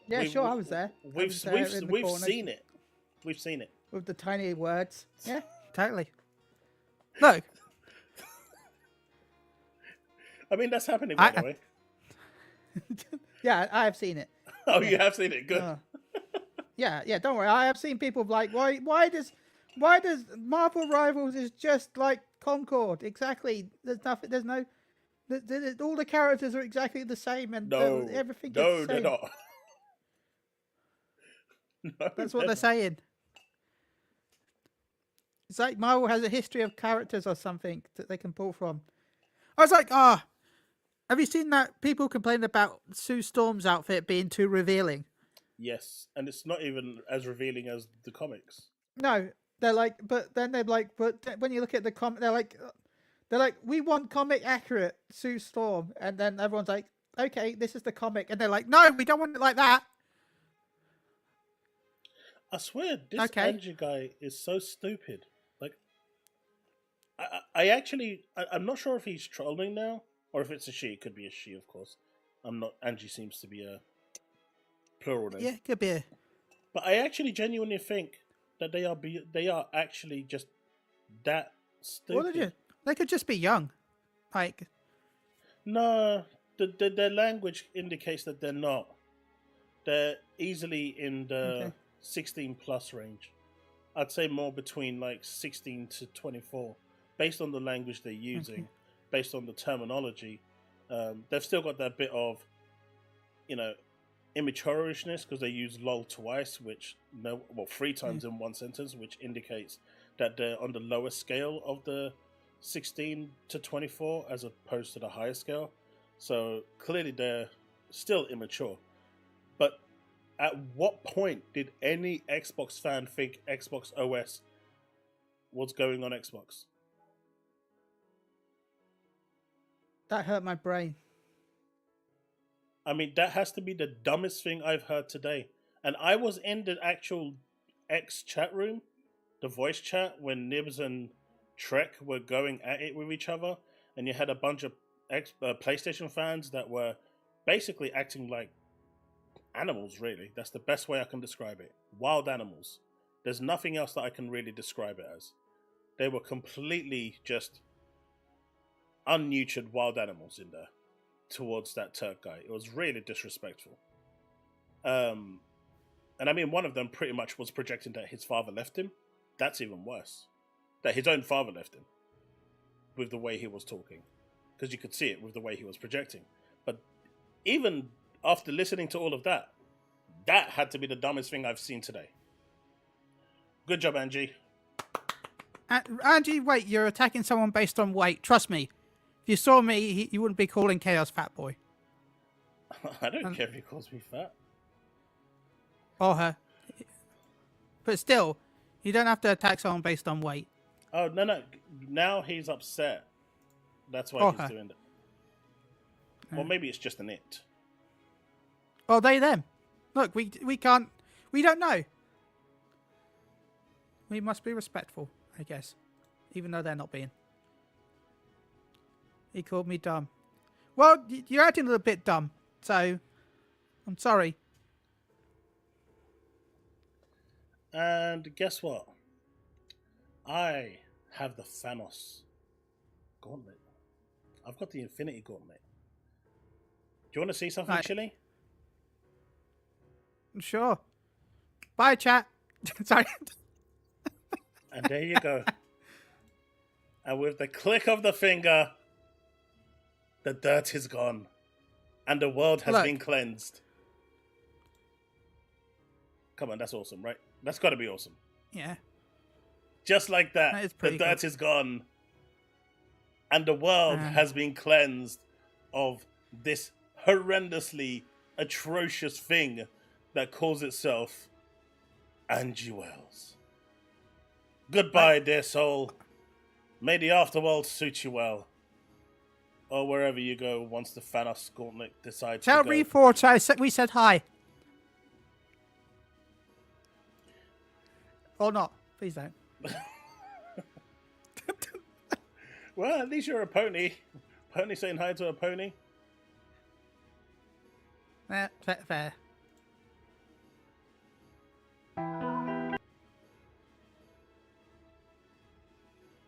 Yeah, sure, I was there. We've seen it. We've seen it. With the tiny words. Yeah, totally. Look. I mean, that's happening, by the way. Yeah, I have seen it. Oh, yeah. You have seen it? Good. Yeah, don't worry. I have seen people like, why does Marvel Rivals is just like Concord? Exactly. There's no... all the characters are exactly the same and everything is the same. They're not. No, that's what they're saying. It's like Marvel has a history of characters or something that they can pull from. I was like, have you seen that people complain about Sue Storm's outfit being too revealing? Yes, and it's not even as revealing as the comics. No, they're like, but when you look at the comic, they're like, we want comic accurate Sue Storm, and then everyone's like, okay, this is the comic, and they're like, no, we don't want it like that. I swear, this Andrew guy is so stupid. Like, I'm not sure if he's trolling now, or if it's a she. It could be a she, of course. I'm not. Angie seems to be a plural name. Yeah, could be a... But I actually genuinely think that they are actually just that stupid. Well, they could just be young, like. No, their language indicates that they're not. They're easily in the 16+ range. I'd say more between like 16 to 24, based on the language they're using, based on the terminology. They've still got that bit of, immaturishness because they use lol twice, which three times in one sentence, which indicates that they're on the lower scale of the 16 to 24 as opposed to the higher scale. So clearly they're still immature. But at what point did any Xbox fan think Xbox OS was going on Xbox? That hurt my brain. I mean, that has to be the dumbest thing I've heard today. And I was in the actual X chat room, the voice chat, when Nibs and Trek were going at it with each other. And you had a bunch of PlayStation fans that were basically acting like animals, really. That's the best way I can describe it. Wild animals. There's nothing else that I can really describe it as. They were completely just unnurtured wild animals in there towards that Turk guy. It was really disrespectful. And I mean, one of them pretty much was projecting that his father left him. That's even worse. That his own father left him with the way he was talking. Because you could see it with the way he was projecting. But even after listening to all of that, that had to be the dumbest thing I've seen today. Good job, Angie. Angie, wait, you're attacking someone based on weight. Trust me. If you saw me, you wouldn't be calling Chaos Fat Boy. I don't care if he calls me fat. Or her. But still, you don't have to attack someone based on weight. Oh, no. Now he's upset. That's why he's doing it. Or maybe it's just an it. Or they, them. Look, we can't... We don't know. We must be respectful, I guess. Even though they're not being. He called me dumb. Well, you're acting a little bit dumb, so I'm sorry. And guess what? I have the Thanos gauntlet. I've got the Infinity Gauntlet. Do you want to see something, Chille? Sure. Bye, chat. Sorry. And there you go. And with the click of the finger, the dirt is gone. And the world has been cleansed. Come on, that's awesome, right? That's got to be awesome. Yeah. Just like that, the dirt is gone. And the world has been cleansed of this horrendously atrocious thing that calls itself Angie Wells. Goodbye, dear soul. May the afterworld suit you well. Or wherever you go once the Thanos Gauntlet decides to go. Tell Reforge we said hi. Or not. Please don't. Well, at least you're a pony. Pony saying hi to a pony. Fair.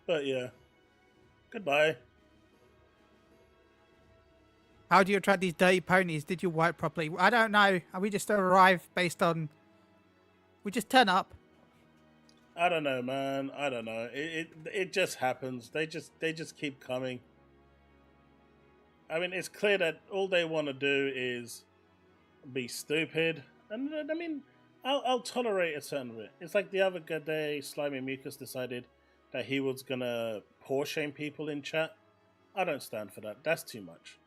But yeah. Goodbye. How do you attract these dirty ponies? Did you wipe properly? I don't know. We just arrive based on... We just turn up. I don't know, man. I don't know. It just happens. They just keep coming. I mean, it's clear that all they want to do is be stupid. And I mean, I'll tolerate a certain bit. It's like the other day, Slimy Mucus decided that he was gonna poor shame people in chat. I don't stand for that. That's too much.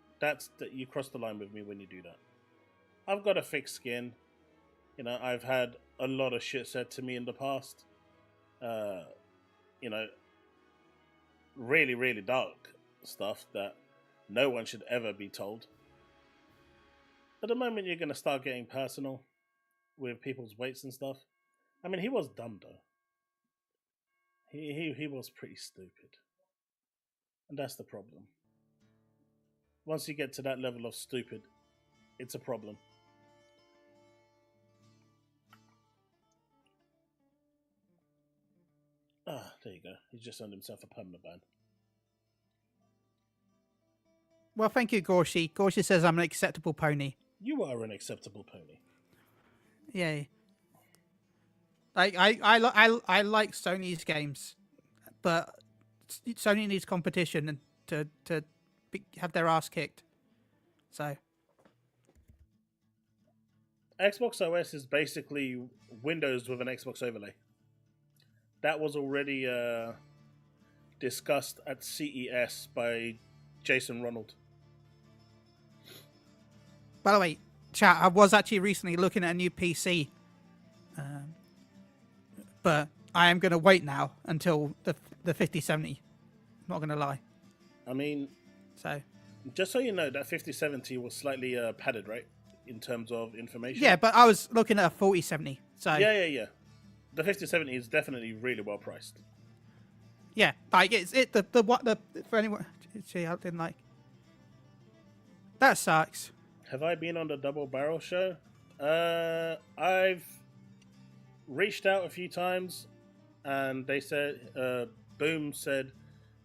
You cross the line with me when you do that. I've got a thick skin. You know, I've had a lot of shit said to me in the past. Really, really dark stuff that no one should ever be told. At the moment, you're going to start getting personal with people's weights and stuff. I mean, he was dumb, though. He was pretty stupid. And that's the problem. Once you get to that level of stupid, it's a problem. There you go. He's just earned himself a permanent ban. Well, thank you, Gorsty. Gorsty says I'm an acceptable pony. You are an acceptable pony. Yay. Like I like Sony's games, but Sony needs competition and to have their ass kicked. So Xbox OS is basically Windows with an Xbox overlay. That was already discussed at CES by Jason Ronald. By the way, chat, I was actually recently looking at a new PC, but I am going to wait now until the 5070. Not going to lie. I mean, so just so you know, that 5070 was slightly padded, right, in terms of information. Yeah, but I was looking at a 4070. So yeah. The 5070 is definitely really well priced. Yeah, like it's the for anyone. See, I didn't like. That sucks. Have I been on the Double Barrel show? I've reached out a few times, and they said, Boom said,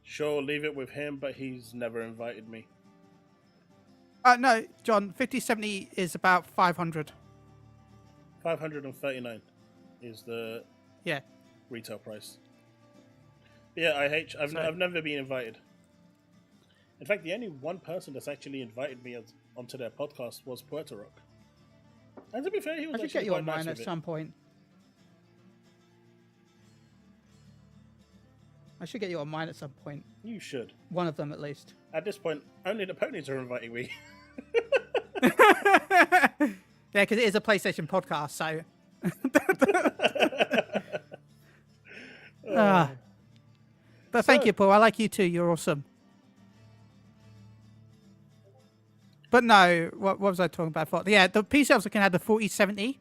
sure, leave it with him, but he's never invited me. No, John, 5070 is about 500. 539 is the retail price. Yeah, I've never been invited. In fact, the only one person that's actually invited me onto their podcast was Puerto Rock. And to be fair, he was I should actually get you quite on nice mine with at it. some point. I should get you on mine at some point. You should. One of them, at least. At this point, only the ponies are inviting me. Yeah, because it is a PlayStation podcast, so... But thank you, Paul. I like you too. You're awesome. But no, what was I talking about? Yeah, the PC I was looking at, the 4070.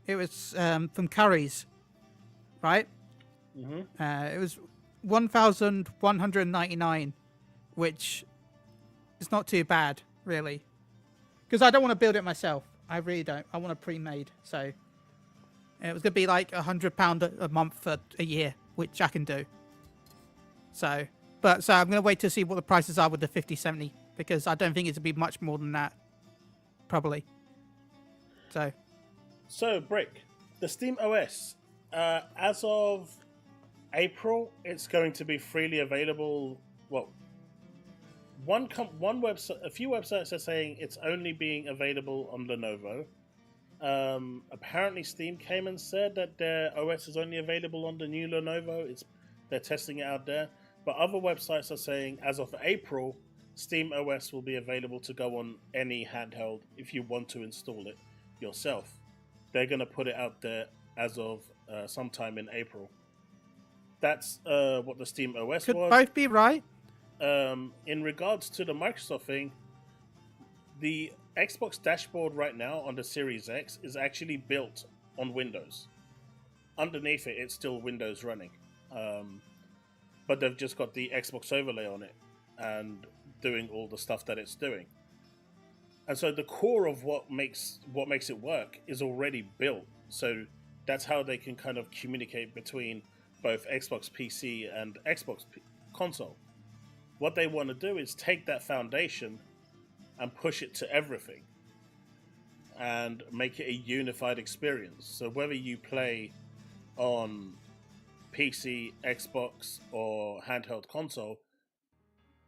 It was from Curry's, right? Mm-hmm. It was 1,199, which is not too bad, really. Because I don't want to build it myself. I really don't. I want it pre-made. So it was going to be like £100 a month for a year, which I can do. So I'm going to wait to see what the prices are with the 5070, because I don't think it's going to be much more than that, probably. So Brick, the Steam OS, as of April, it's going to be freely available. Well, a few websites are saying it's only being available on Lenovo. Apparently, Steam came and said that their OS is only available on the new Lenovo. They're testing it out there. But other websites are saying, as of April, Steam OS will be available to go on any handheld if you want to install it yourself. They're going to put it out there as of sometime in April. That's what the Steam OS Could was. both be right. In regards to the Microsoft thing, the Xbox dashboard right now on the Series X is actually built on Windows. Underneath it, it's still Windows running. But they've just got the Xbox overlay on it and doing all the stuff that it's doing. And so the core of what makes it work is already built. So that's how they can kind of communicate between both Xbox PC and Xbox console. What they want to do is take that foundation and push it to everything and make it a unified experience. So whether you play on PC, Xbox, or handheld console,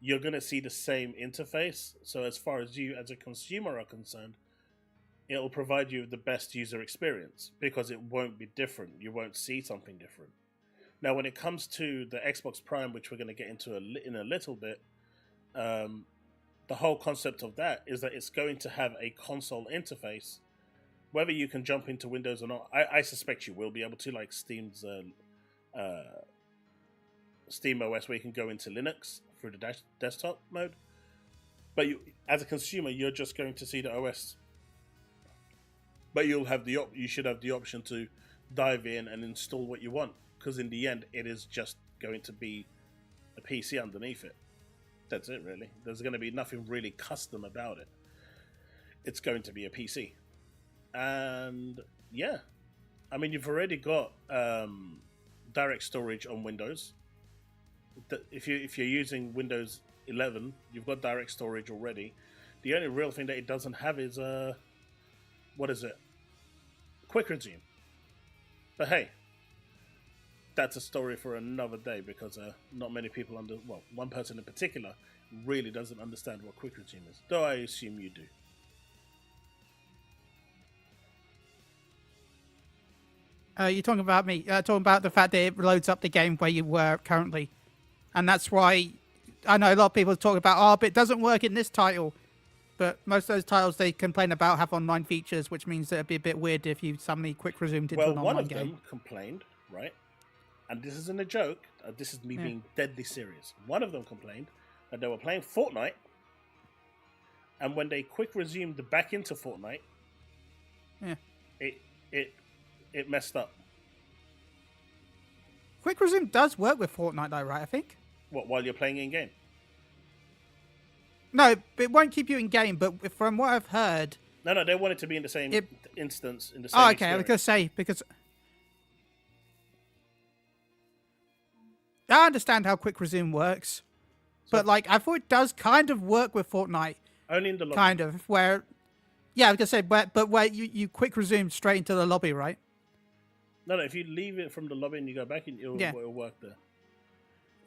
you're going to see the same interface. So as far as you as a consumer are concerned, it'll provide you the best user experience because it won't be different. You won't see something different. Now, when it comes to the Xbox Prime, which we're going to get into in a little bit, the whole concept of that is that it's going to have a console interface. Whether you can jump into Windows or not, I suspect you will be able to, like Steam's Steam OS, where you can go into Linux through the desktop mode. But as a consumer, you're just going to see the OS. But you should have the option to dive in and install what you want, because in the end, it is just going to be a PC underneath it. That's it, really. There's going to be nothing really custom about it. It's going to be a PC. And yeah, I mean, you've already got direct storage on Windows. If you're using Windows 11, you've got direct storage already. The only real thing that it doesn't have is Quick Resume. But hey, that's a story for another day because not many people one person in particular really doesn't understand what quick resume is. Though I assume you do. You're talking about me. Talking about the fact that it loads up the game where you were currently. And that's why I know a lot of people talk about, but it doesn't work in this title. But most of those titles they complain about have online features, which means that it'd be a bit weird if you suddenly quick resumed into an online game. One of them complained, right? And this isn't a joke. This is me being deadly serious. One of them complained that they were playing Fortnite, and when they quick resumed back into Fortnite, it messed up. Quick resume does work with Fortnite, though, right? I think. What, while you're playing in game? No, it won't keep you in game. But from what I've heard, no, they want it to be in the same instance in the same. Oh, okay. Experience. I was gonna say because I understand how quick resume works, but like I thought it does kind of work with Fortnite. Only in the lobby. Kind of where, I was gonna say, but where you quick resume straight into the lobby, right? No, if you leave it from the lobby and you go back, it'll work there.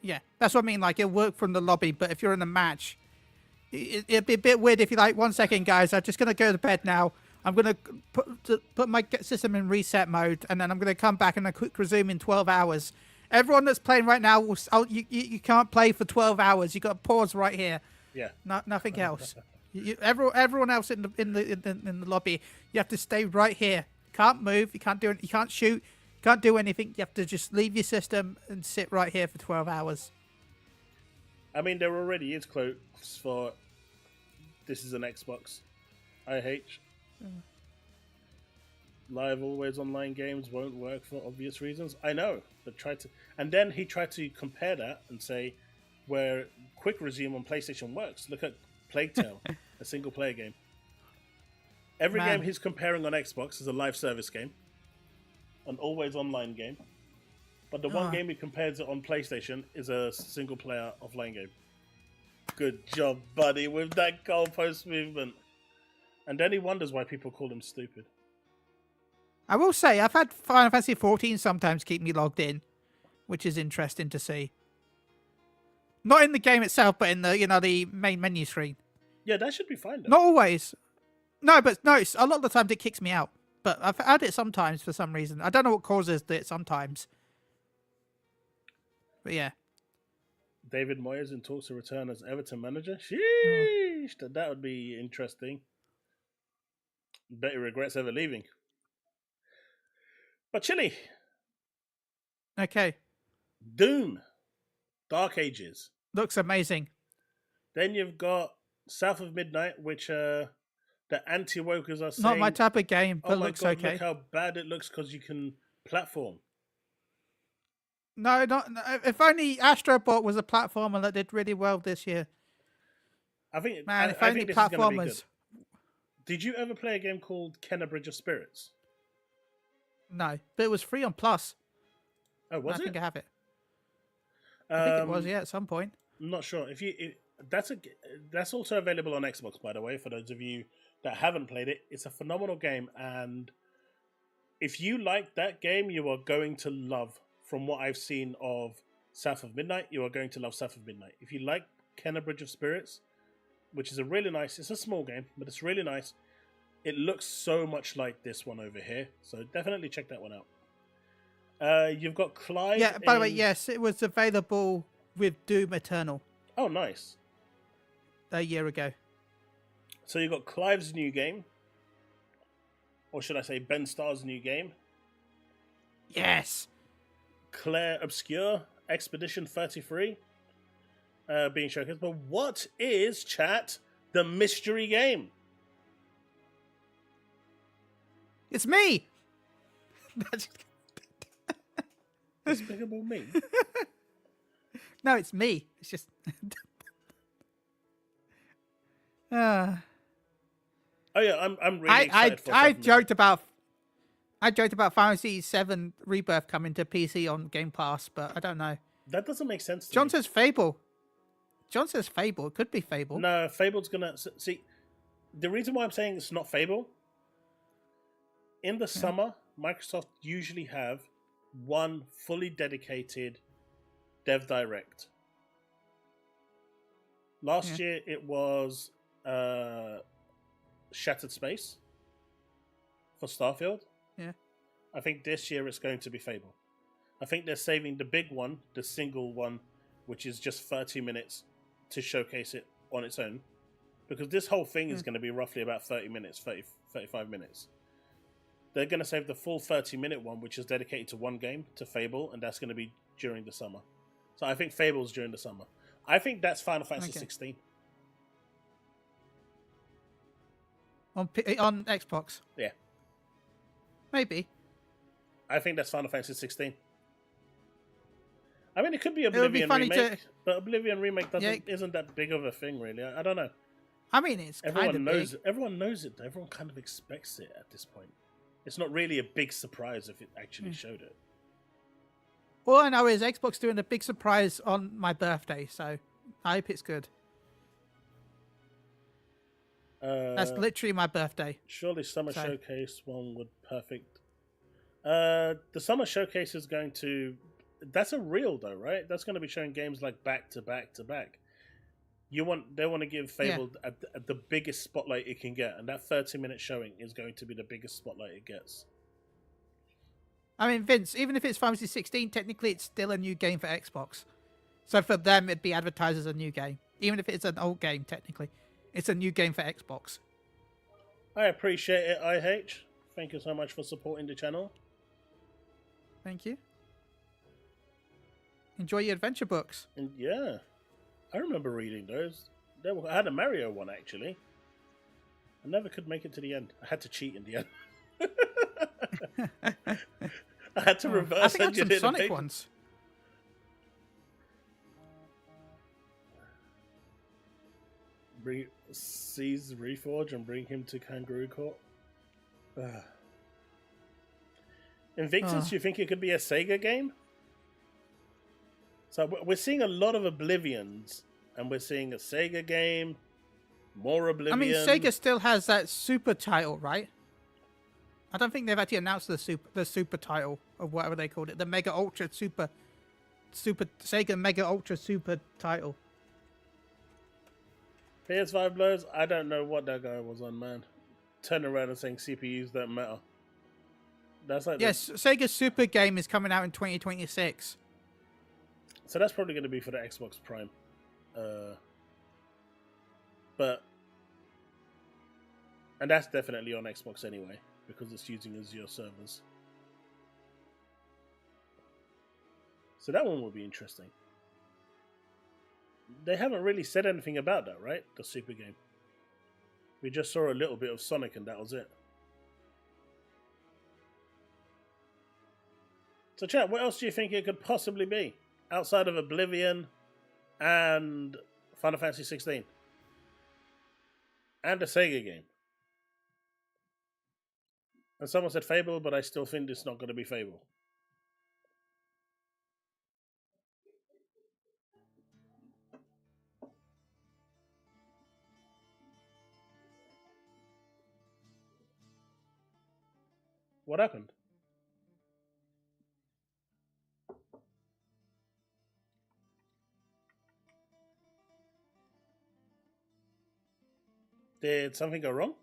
Yeah, that's what I mean. Like, it'll work from the lobby, but if you're in a match, it'd be a bit weird if you're like, 1 second, guys, I'm just going to go to bed now. I'm going to put my system in reset mode, and then I'm going to come back and a quick resume in 12 hours. Everyone that's playing right now, you can't play for 12 hours. You got to pause right here. Yeah. Nothing else. Everyone else in the lobby, you have to stay right here. Can't move. You can't do it. You can't shoot. You can't do anything. You have to just leave your system and sit right here for 12 hours. I mean, there already is quotes for this is an Xbox IH. Live always online games won't work for obvious reasons. I know, but and then he tried to compare that and say where quick resume on PlayStation works. Look at Plague Tale, a single player game. Every game he's comparing on Xbox is a live service game, an always online game. But the one game he compares it on PlayStation is a single player offline game. Good job, buddy, with that goalpost movement. And then he wonders why people call him stupid. I will say, I've had Final Fantasy 14 sometimes keep me logged in, which is interesting to see. Not in the game itself, but in the main menu screen. Yeah, that should be fine, though. Not always. No, a lot of the times it kicks me out. But I've had it sometimes for some reason. I don't know what causes it sometimes. But yeah. David Moyes in talks to return as Everton manager? Sheesh! That would be interesting. Bet he regrets ever leaving. But Chille. Okay. Doom. Dark Ages. Looks amazing. Then you've got South of Midnight, which the anti-wokers are saying... Not my type of game, but looks God, okay. Look how bad it looks because you can platform. No, if only Astrobot was a platformer that did really well this year. I think if only this platformers. Is gonna be good. Did you ever play a game called Kenna Bridge of Spirits? No, but it was free on Plus. Oh, was it? I think I have it. I think it was, at some point. I'm not sure. That's also available on Xbox, by the way, for those of you that haven't played it. It's a phenomenal game, and if you like that game, you are going to love. From what I've seen of South of Midnight, you are going to love South of Midnight. If you like Kenna Bridge of Spirits, which is it's a small game, but it's really nice. It looks so much like this one over here, so definitely check that one out. You've got Clive. Yeah, by the way, yes, it was available with Doom Eternal. Oh, nice. A year ago. So you've got Clive's new game, or should I say Ben Starr's new game. Yes. Claire Obscure, Expedition 33, being showcased. But what is, chat, the mystery game? It's me! Despicable Me? No, it's me. It's just... Oh yeah, I'm really excited for I joked about Final Fantasy VII Rebirth coming to PC on Game Pass, but I don't know. That doesn't make sense to John me. says Fable. It could be Fable. No, Fable's gonna... See, the reason why I'm saying it's not Fable, in the summer, Microsoft usually have one fully dedicated Dev Direct. Last year it was Shattered Space for Starfield. Yeah. I think this year it's going to be Fable. I think they're saving the big one, the single one, which is just 30 minutes to showcase it on its own. Because this whole thing is going to be roughly about 30 minutes, 35 minutes. They're going to save the full 30-minute one, which is dedicated to one game, to Fable, and that's going to be during the summer. So I think Fable's during the summer. I think that's Final Fantasy 16. On Xbox? Yeah. Maybe. I think that's Final Fantasy 16. I mean, it could be Oblivion Remake, but Oblivion Remake isn't that big of a thing, really. I don't know. I mean, it's everyone knows it. Everyone knows it. Everyone kind of expects it at this point. It's not really a big surprise if it actually showed it. All I know is Xbox doing a big surprise on my birthday, so I hope it's good. That's literally my birthday. Surely Summer Showcase one would perfect. The Summer Showcase is going to... That's a reel, though, right? That's going to be showing games like back to back to back. They want to give Fable the biggest spotlight it can get, and that 30-minute showing is going to be the biggest spotlight it gets. I mean, Vince, even if it's Final Fantasy 16, technically it's still a new game for Xbox. So for them, it'd be advertised as a new game. Even if it's an old game, technically. It's a new game for Xbox. I appreciate it, IH. Thank you so much for supporting the channel. Thank you. Enjoy your adventure books. And yeah. I remember reading those. I had a Mario one, actually. I never could make it to the end. I had to cheat in the end. I had to reverse. I think I had some Sonic ones. Seize Reforge and bring him to Kangaroo Court. Invictus, do you think it could be a Sega game? So we're seeing a lot of Oblivions, and we're seeing a Sega game, more Oblivion. I mean, Sega still has that super title, right? I don't think they've actually announced the super title, or whatever they called it, the Mega Ultra Super Sega Mega Ultra Super title. PS5 blows. I don't know what that guy was on, man. Turning around and saying CPUs don't matter. That's like Sega's Super game is coming out in 2026. So that's probably going to be for the Xbox Prime. And that's definitely on Xbox anyway, because it's using Azure servers. So that one will be interesting. They haven't really said anything about that, right? The Super game. We just saw a little bit of Sonic and that was it. So chat, what else do you think it could possibly be? Outside of Oblivion and Final Fantasy 16. And a Sega game. And someone said Fable, but I still think it's not going to be Fable. What happened? Did something go wrong?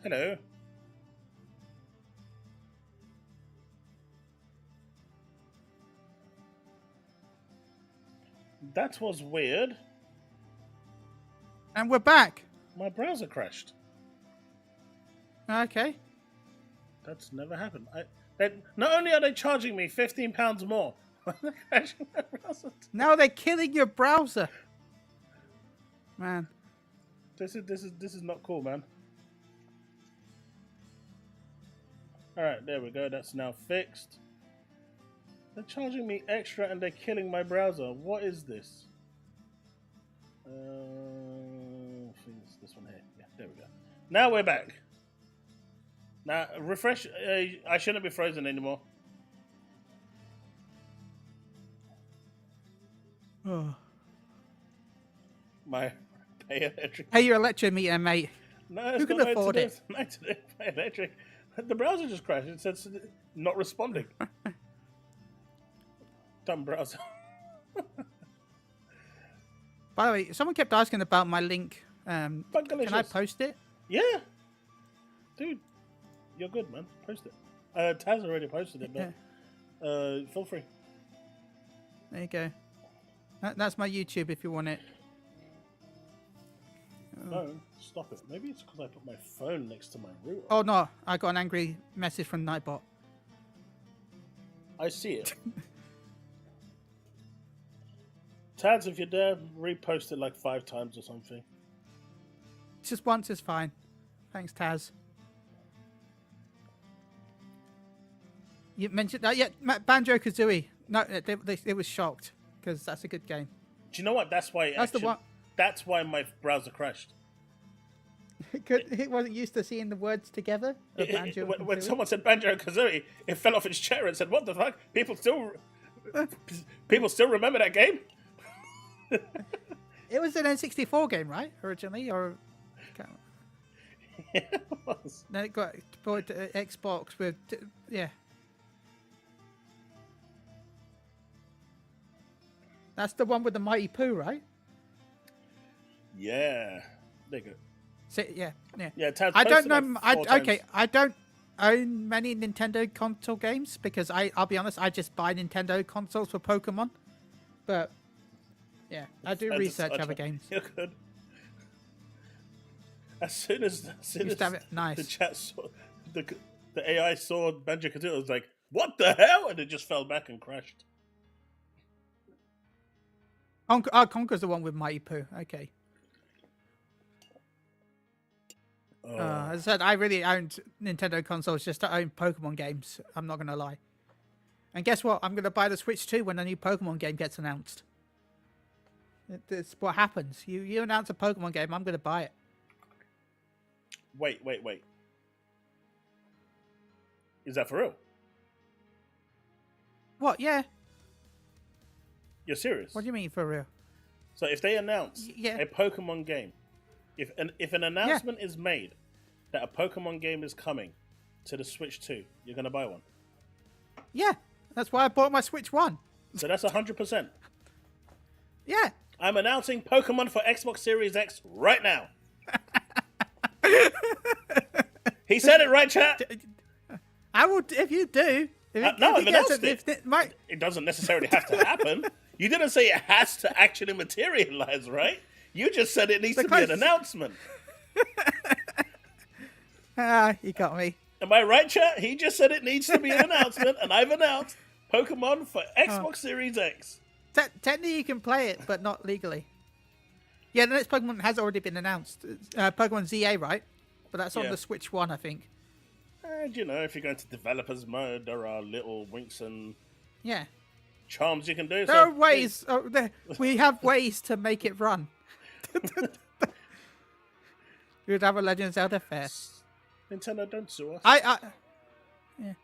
Hello. That was weird. And we're back. My browser crashed. Okay. That's never happened. Not only are they charging me £15 more, they're crashing my browser. Now they're killing your browser. Man. This is not cool, man. Alright, there we go. That's now fixed. They're charging me extra and they're killing my browser. What is this? I think it's this one here. Yeah, there we go. Now we're back. Now, refresh. I shouldn't be frozen anymore. Oh. My pay electric. Pay your electric meter, mate. No, it's who can not afford it? Not today. My electric. The browser just crashed. It says not responding. Dumb browser. By the way, someone kept asking about my link. Can I post it? Yeah. Dude, you're good, man. Post it. Taz already posted it, but feel free. There you go. That's my YouTube if you want it. No, stop it. Maybe it's because I put my phone next to my router. Oh, no. I got an angry message from Nightbot. I see it. Taz, if you're there, repost it like 5 times or something. Just once is fine. Thanks, Taz. You mentioned that, yeah, Banjo-Kazooie. No, it was shocked because that's a good game. Do you know what? That's why. That's why my browser crashed. It wasn't used to seeing the words together. When someone said Banjo-Kazooie, it fell off its chair and said, "What the fuck? People still remember that game?" It was an N64 game, right? Originally, or yeah, it was. Then it got ported to Xbox with yeah. That's the one with the Mighty Pooh, right? Yeah, there you go. So, yeah. Yeah, I don't know. I don't own many Nintendo console games because I'll be honest, I just buy Nintendo consoles for Pokemon. But yeah, I do research other games. You're good. As soon as nice. the chat saw the AI saw Banjo-Kazooie, it was like, "What the hell?" and it just fell back and crashed. Conker's the one with Mighty Pooh. Okay. As I said, I really owned Nintendo consoles just to own Pokemon games. I'm not going to lie. And guess what? I'm going to buy the Switch 2 when a new Pokemon game gets announced. That's what happens. You announce a Pokemon game, I'm going to buy it. Wait. Is that for real? What? Yeah. You're serious? What do you mean for real? So if they announce a Pokemon game, if an announcement is made that a Pokemon game is coming to the Switch 2, you're going to buy one? Yeah. That's why I bought my Switch 1. So that's 100%. Yeah. I'm announcing Pokemon for Xbox Series X right now. He said it, right, chat? I will, if you do. I've announced it. It doesn't necessarily have to happen. You didn't say it has to actually materialize, right? You just said it needs to be an announcement. You got me. Am I right, chat? He just said it needs to be an announcement, and I've announced Pokemon for Xbox Series X. Technically, you can play it, but not legally. Yeah, the next Pokemon has already been announced. Pokemon ZA, right? But that's on the Switch 1, I think. And, if you go into developers mode, there are little winks and charms you can do. There are ways. We have ways to make it run. You would have a Legend of Zelda fair. Nintendo, don't sue us. Yeah.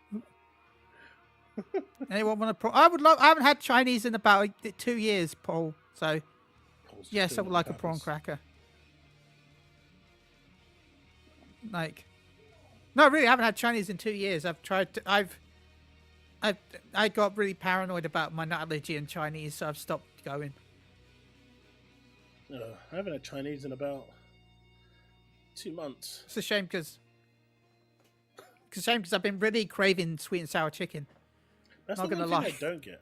Anyone want to? I would love. I haven't had Chinese in about 2 years, Paul. So yes, I would like a prawn cracker. No, really, I haven't had Chinese in 2 years. I've tried. I got really paranoid about my nut allergy in Chinese, so I've stopped going. I haven't had Chinese in about 2 months. It's a shame because I've been really craving sweet and sour chicken. That's not the gonna one lie. thing I don't get.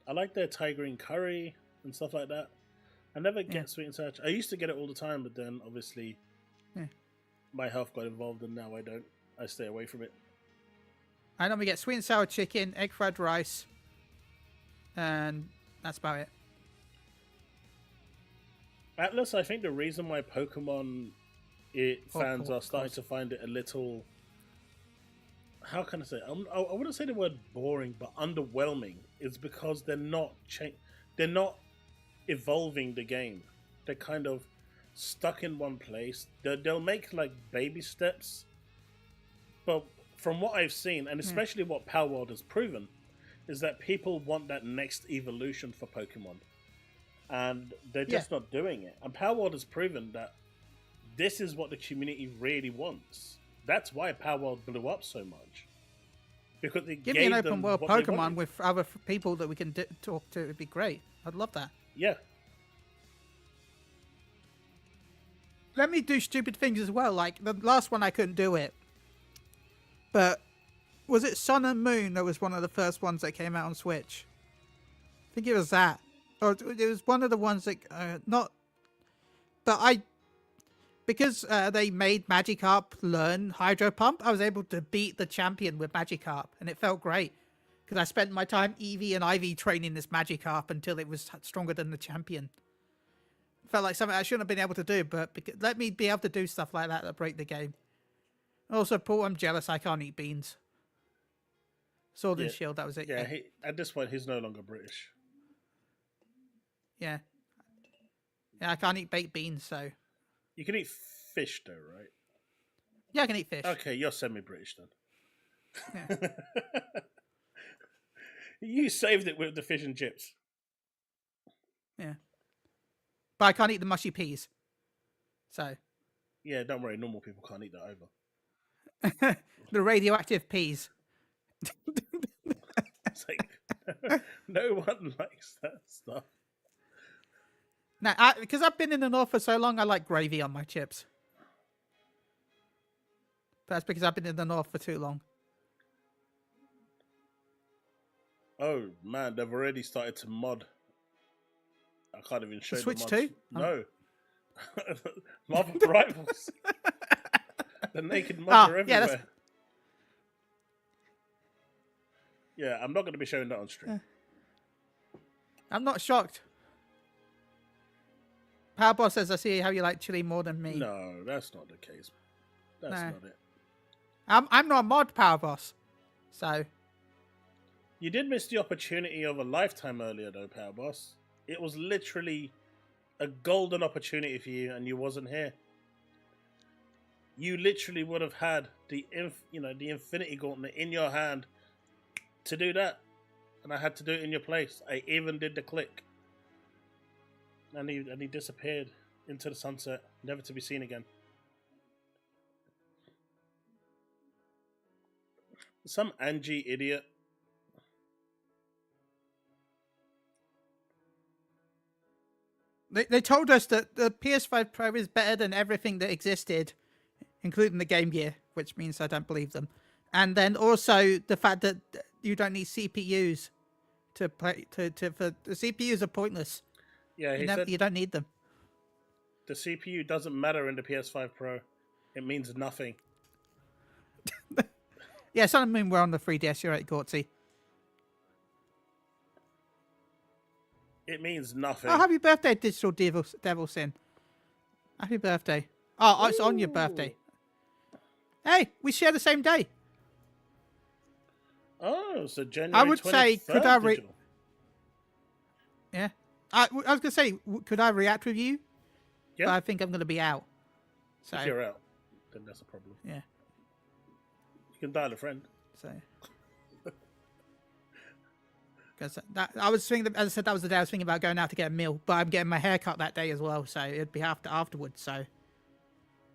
I like their Thai green curry. and stuff like that. I never get sweet and sour. I used to get it all the time, but then obviously my health got involved, and now I don't. I stay away from it. I normally get sweet and sour chicken, egg fried rice, and that's about it. Atlas, I think the reason why Pokemon fans are starting to find it a little, how can I say? I wouldn't say the word boring, but underwhelming, is because they're not evolving the game. They're kind of stuck in one place. They'll make like baby steps, but from what I've seen, and especially what Powerworld has proven, is that people want that next evolution for Pokemon, and they're just not doing it. And Powerworld has proven that this is what the community really wants. That's why Powerworld blew up so much. Because it give me an open world Pokemon with other people that we can talk to. It'd be great. I'd love that. Yeah. Let me do stupid things as well. Like the last one, I couldn't do it. But was it Sun and Moon that was one of the first ones that came out on Switch? I think it was that. Or it was one of the ones that not. But because they made Magikarp learn Hydro Pump, I was able to beat the champion with Magikarp, and it felt great because I spent my time EV and IV training this Magikarp until it was stronger than the champion. Felt like something I shouldn't have been able to do, but let me be able to do stuff like that break the game. Also, Paul, I'm jealous I can't eat beans. Sword and Shield, that was it. Yeah, at this point, he's no longer British. Yeah, I can't eat baked beans, so... You can eat fish, though, right? Yeah, I can eat fish. Okay, you're semi-British, then. Yeah. You saved it with the fish and chips. Yeah. But I can't eat the mushy peas. So... Yeah, don't worry, normal people can't eat that either. The radioactive peas. It's like, no one likes that stuff. Now, because I've been in the North for so long, I like gravy on my chips. But that's because I've been in the North for too long. Oh, man, they've already started to mod. I can't even show the Switch mods. 2? No. Marvel Rivals. The naked mods are everywhere. Yeah, I'm not going to be showing that on stream. I'm not shocked. Powerboss says, I see how you like chili more than me. No, that's not the case. That's not it. I'm not a mod, Powerboss. So. You did miss the opportunity of a lifetime earlier, though, Powerboss. It was literally a golden opportunity for you, and you wasn't here. You literally would have had the Infinity Gauntlet in your hand to do that, and I had to do it in your place. I even did the click, and he disappeared into the sunset, never to be seen again. Some Angie idiot. They told us that the PS5 Pro is better than everything that existed, including the Game Gear, which means I don't believe them. And then also the fact that you don't need CPUs to play. For the CPUs are pointless. Yeah, he said you don't need them. The CPU doesn't matter in the PS5 Pro. It means nothing. Yeah, Sun and Moon were on the 3DS. You're right, Gorsty. It means nothing. Oh, happy birthday, Digital Devil Sin. Happy birthday. Oh, it's on your birthday. Hey, we share the same day. Oh, so January 23rd. I would say, could I Yeah. I was going to say, could I react with you? Yeah. But I think I'm going to be out. So. If you're out, then that's a problem. Yeah. You can dial a friend. So. Because I was thinking, as I said, that was the day I was thinking about going out to get a meal, but I'm getting my hair cut that day as well, so it'd be afterwards. So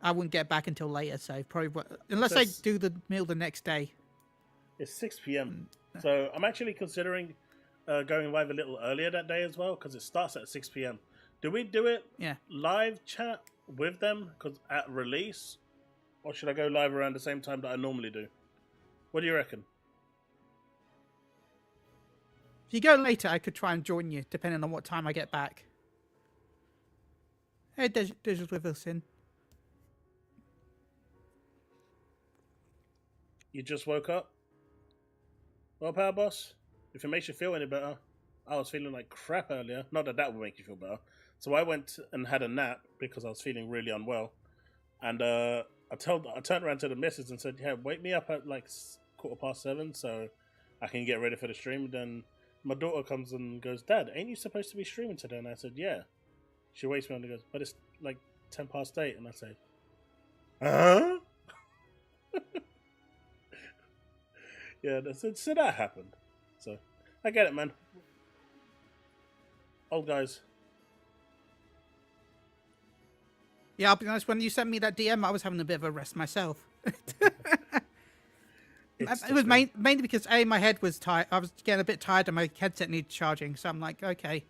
I wouldn't get back until later. So probably unless I do the meal the next day. It's 6 p.m. So I'm actually considering going live a little earlier that day as well, because it starts at 6 p.m. Do we do it live chat with them because at release, or should I go live around the same time that I normally do? What do you reckon? If you go later, I could try and join you, depending on what time I get back. Hey, Digital's with us in. You just woke up? Well, Powerboss, if it makes you feel any better, I was feeling like crap earlier. Not that that would make you feel better. So I went and had a nap because I was feeling really unwell. And I turned around to the missus and said, yeah, wake me up at like 7:15 so I can get ready for the stream. Then my daughter comes and goes, Dad, ain't you supposed to be streaming today? And I said, yeah. She wakes me up and goes, but it's like 8:10. And I say, huh? Yeah, so that happened. So I get it, man. Old guys. Yeah, I'll be honest, when you sent me that DM, I was having a bit of a rest myself. It was mainly because, my head was tired. I was getting a bit tired and my headset needed charging. So I'm like, okay.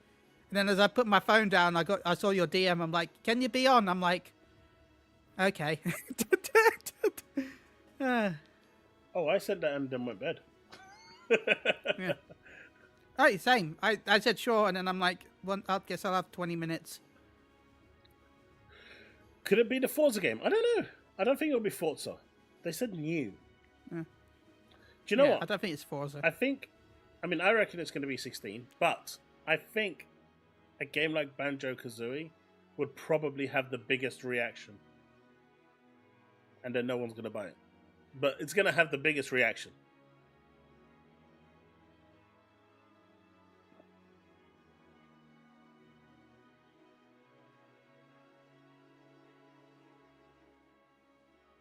And then as I put my phone down, I saw your DM. I'm like, can you be on? I'm like, okay. Oh, I said that and then went bed. Yeah. Oh, same. I said sure, and then I'm like, well, I guess I'll have 20 minutes. Could it be the Forza game? I don't know. I don't think it'll be Forza. They said new. Yeah. Do you know what? I don't think it's Forza. I reckon it's going to be 16, but I think a game like Banjo-Kazooie would probably have the biggest reaction. And then no one's going to buy it. But it's going to have the biggest reaction.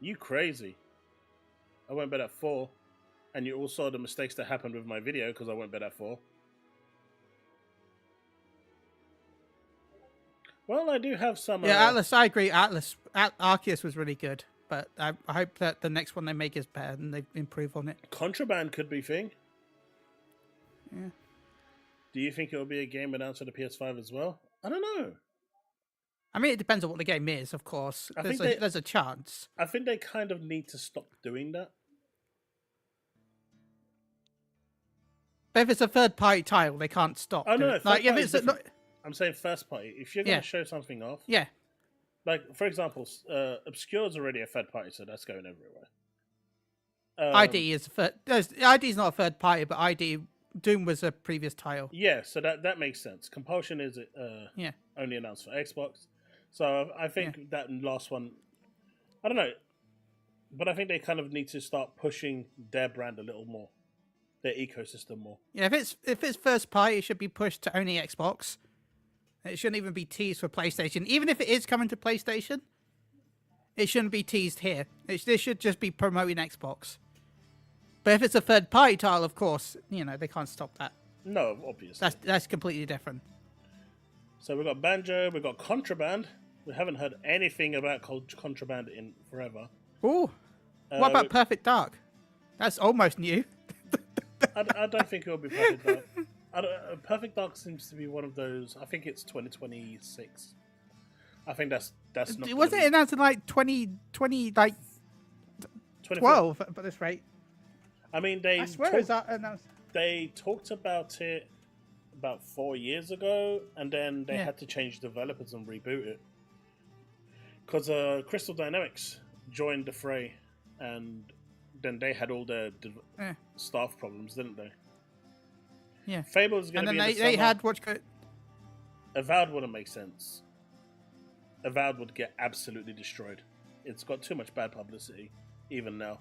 You crazy. I went bed at 4. And you all saw the mistakes that happened with my video because I went bed at 4. Well, I do have some... Yeah, Atlas, I agree. Arceus was really good. But I hope that the next one they make is better and they improve on it. Contraband could be thing. Yeah. Do you think it will be a game announced for the PS5 as well? I don't know. I mean, it depends on what the game is, of course. There's a chance. I think they kind of need to stop doing that. But if it's a third-party title, they can't stop. Oh, no, like if it's I'm saying first party. If you're going to show something off, like for example, Obscure is already a third party, so that's going everywhere. ID is ID is not a third party, but ID Doom was a previous title. Yeah, so that makes sense. Compulsion is only announced for Xbox, so I think that last one, I don't know, but I think they kind of need to start pushing their brand a little more. Their ecosystem more. Yeah, if it's first party, it should be pushed to only Xbox. It shouldn't even be teased for PlayStation. Even if it is coming to PlayStation, it shouldn't be teased here. They should just be promoting Xbox. But if it's a third party title, of course, they can't stop that. No, obviously. That's completely different. So we've got Banjo, we've got Contraband. We haven't heard anything about Contraband in forever. Ooh. What about Perfect Dark? That's almost new. I don't think it will be Perfect Dark. Perfect Dark seems to be one of those. I think it's 2026. I think that's not. Wasn't it announced in like 2020, like 12 at this rate? I mean, they talked about it about 4 years ago, and then they had to change developers and reboot it because Crystal Dynamics joined the fray, and then they had all the staff problems, didn't they? Yeah. Fable's going to be in the summer. They had what's good. Avowed wouldn't make sense. Avowed would get absolutely destroyed. It's got too much bad publicity, even now.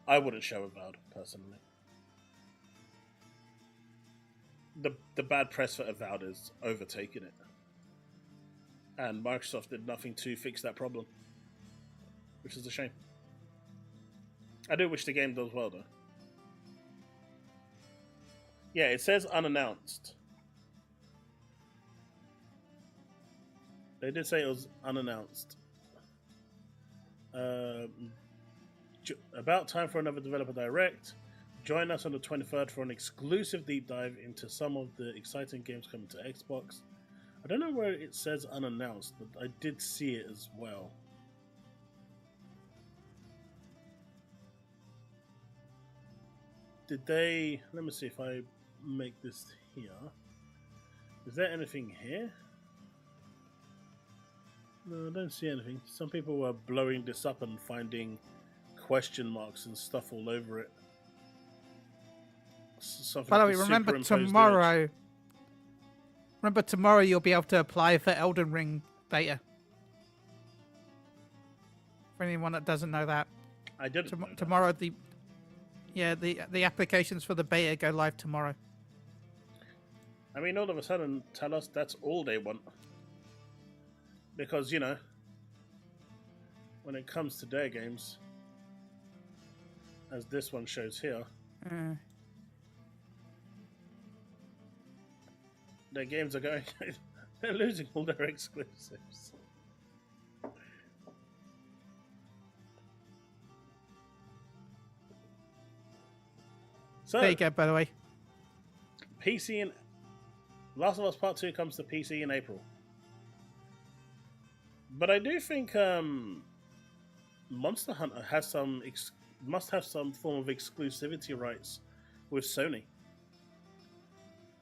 I wouldn't show Avowed, personally. The bad press for Avowed is overtaking it. And Microsoft did nothing to fix that problem. Which is a shame. I do wish the game does well, though. Yeah, it says unannounced. They did say it was unannounced. About time for another developer direct. Join us on the 23rd for an exclusive deep dive into some of the exciting games coming to Xbox. I don't know where it says unannounced, but I did see it as well. Did they... Let me see if I make this here. Is there anything here? No, I don't see anything. Some people were blowing this up and finding question marks and stuff all over it. By the way, remember tomorrow. Remember tomorrow you'll be able to apply for Elden Ring beta. For anyone that doesn't know that, I did. Tomorrow the applications for the beta go live tomorrow. I mean, all of a sudden, tell us that's all they want. Because, you know, when it comes to their games, as this one shows here, their games are going, they're losing all their exclusives. So, there you go, by the way. PC and Last of Us Part 2 comes to PC in April. But I do think Monster Hunter has must have some form of exclusivity rights with Sony.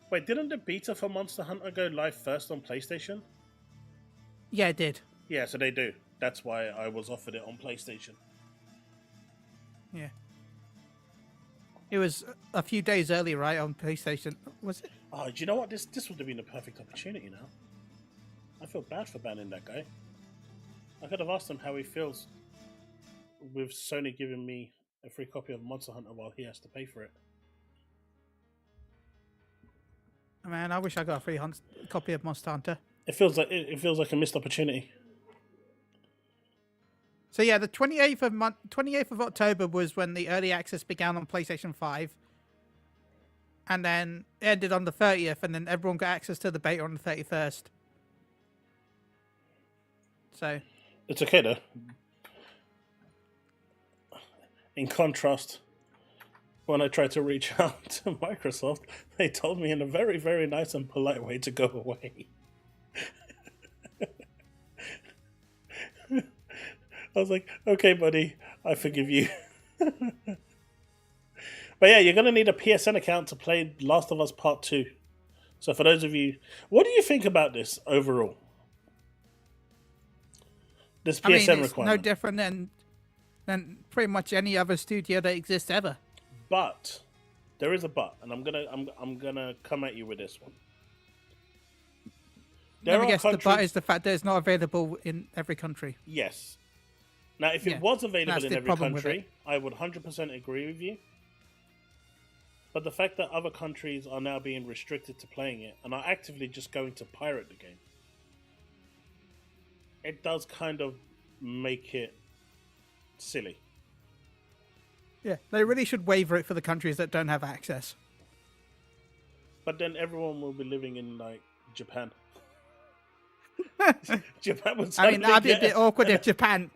Wait, didn't the beta for Monster Hunter go live first on PlayStation? Yeah, it did. Yeah, so they do. That's why I was offered it on PlayStation. Yeah. It was a few days early, right, on PlayStation. Was it? Oh, do you know what? This would have been a perfect opportunity now. I feel bad for banning that guy. I could have asked him how he feels with Sony giving me a free copy of Monster Hunter while he has to pay for it. Man, I wish I got a free copy of Monster Hunter. It feels like a missed opportunity. So yeah, the 28th of October was when the early access began on PlayStation 5. And then it ended on the 30th, and then everyone got access to the beta on the 31st. So it's okay though. In contrast, when I tried to reach out to Microsoft, they told me in a very, very nice and polite way to go away. I was like, okay, buddy, I forgive you. But yeah, you're going to need a PSN account to play Last of Us Part 2. So for those of you... What do you think about this overall? This PSN it's requirement. No different than pretty much any other studio that exists ever. But there is a but, and I'm gonna come at you with this one. Let me guess, the but is the fact that it's not available in every country. Yes. Now, if it was available in every country, I would 100% agree with you. But the fact that other countries are now being restricted to playing it and are actively just going to pirate the game, it does kind of make it silly. Yeah, they really should waiver it for the countries that don't have access. But then everyone will be living in, like, Japan. Japan would that'd be a bit awkward if Japan...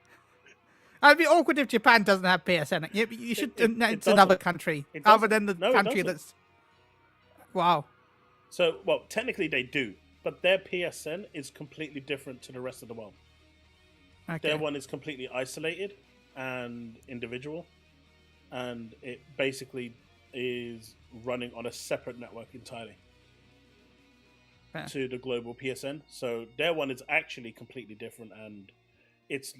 It'd be awkward if Japan doesn't have PSN. You should it's another country, other than the country that's... Wow. So, well, technically they do, but their PSN is completely different to the rest of the world. Okay. Their one is completely isolated and individual, and it basically is running on a separate network entirely to the global PSN. So their one is actually completely different, and it's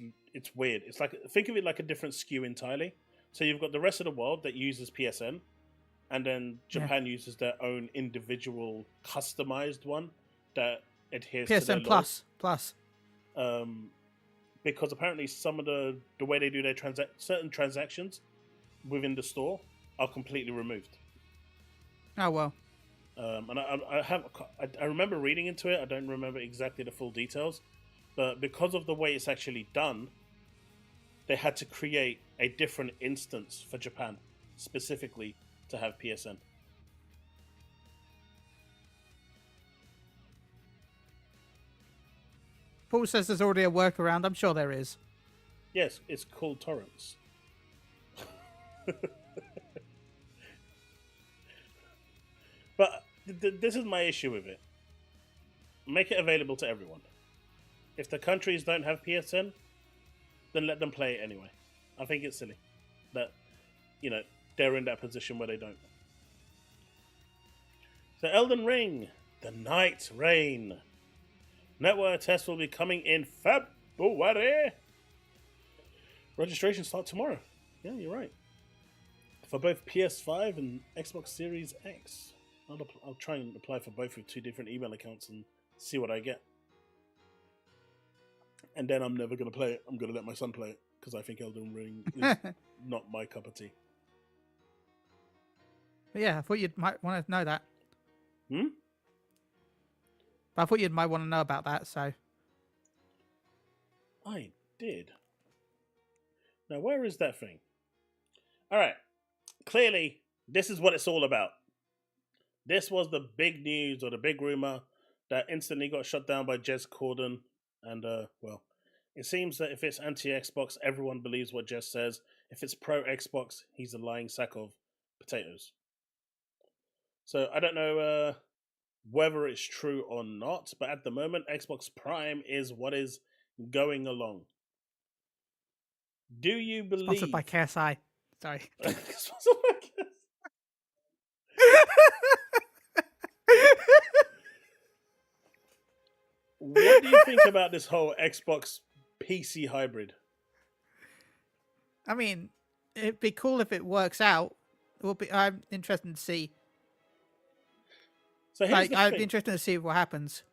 weird. It's like, think of it like a different SKU entirely. So you've got the rest of the world that uses PSN, and then Japan uses their own individual customized one that adheres to their PSN Plus. Because apparently some of the way they do their certain transactions within the store are completely removed. Oh well. And I remember reading into it. I don't remember exactly the full details, but because of the way it's actually done, they had to create a different instance for Japan specifically to have PSN. Paul says there's already a workaround. I'm sure there is. Yes, it's called torrents. But this is my issue with it. Make it available to everyone. If the countries don't have PSN, then let them play it anyway. I think it's silly that, they're in that position where they don't. The Elden Ring, the Night Rain. Network test will be coming in February. Registration start tomorrow. Yeah, you're right. For both PS5 and Xbox Series X. I'll try and apply for both with 2 different email accounts and see what I get. And then I'm never going to play it. I'm going to let my son play it because I think Elden Ring is not my cup of tea. But yeah, I thought you might want to know that. Hmm? But I thought you might want to know about that, so. I did. Now, where is that thing? All right. Clearly, this is what it's all about. This was the big news or the big rumor that instantly got shut down by Jez Corden. And, well, it seems that if it's anti-Xbox, everyone believes what Jez says. If it's pro-Xbox, he's a lying sack of potatoes. So I don't know whether it's true or not, but at the moment, Xbox Prime is what is going along. Do you believe... Sponsored by KSI. Sorry. Sponsored by KSI. What do you think about this whole Xbox PC hybrid? I mean, it'd be cool if it works out. I'm interested to see. So I'd be interested to see what happens.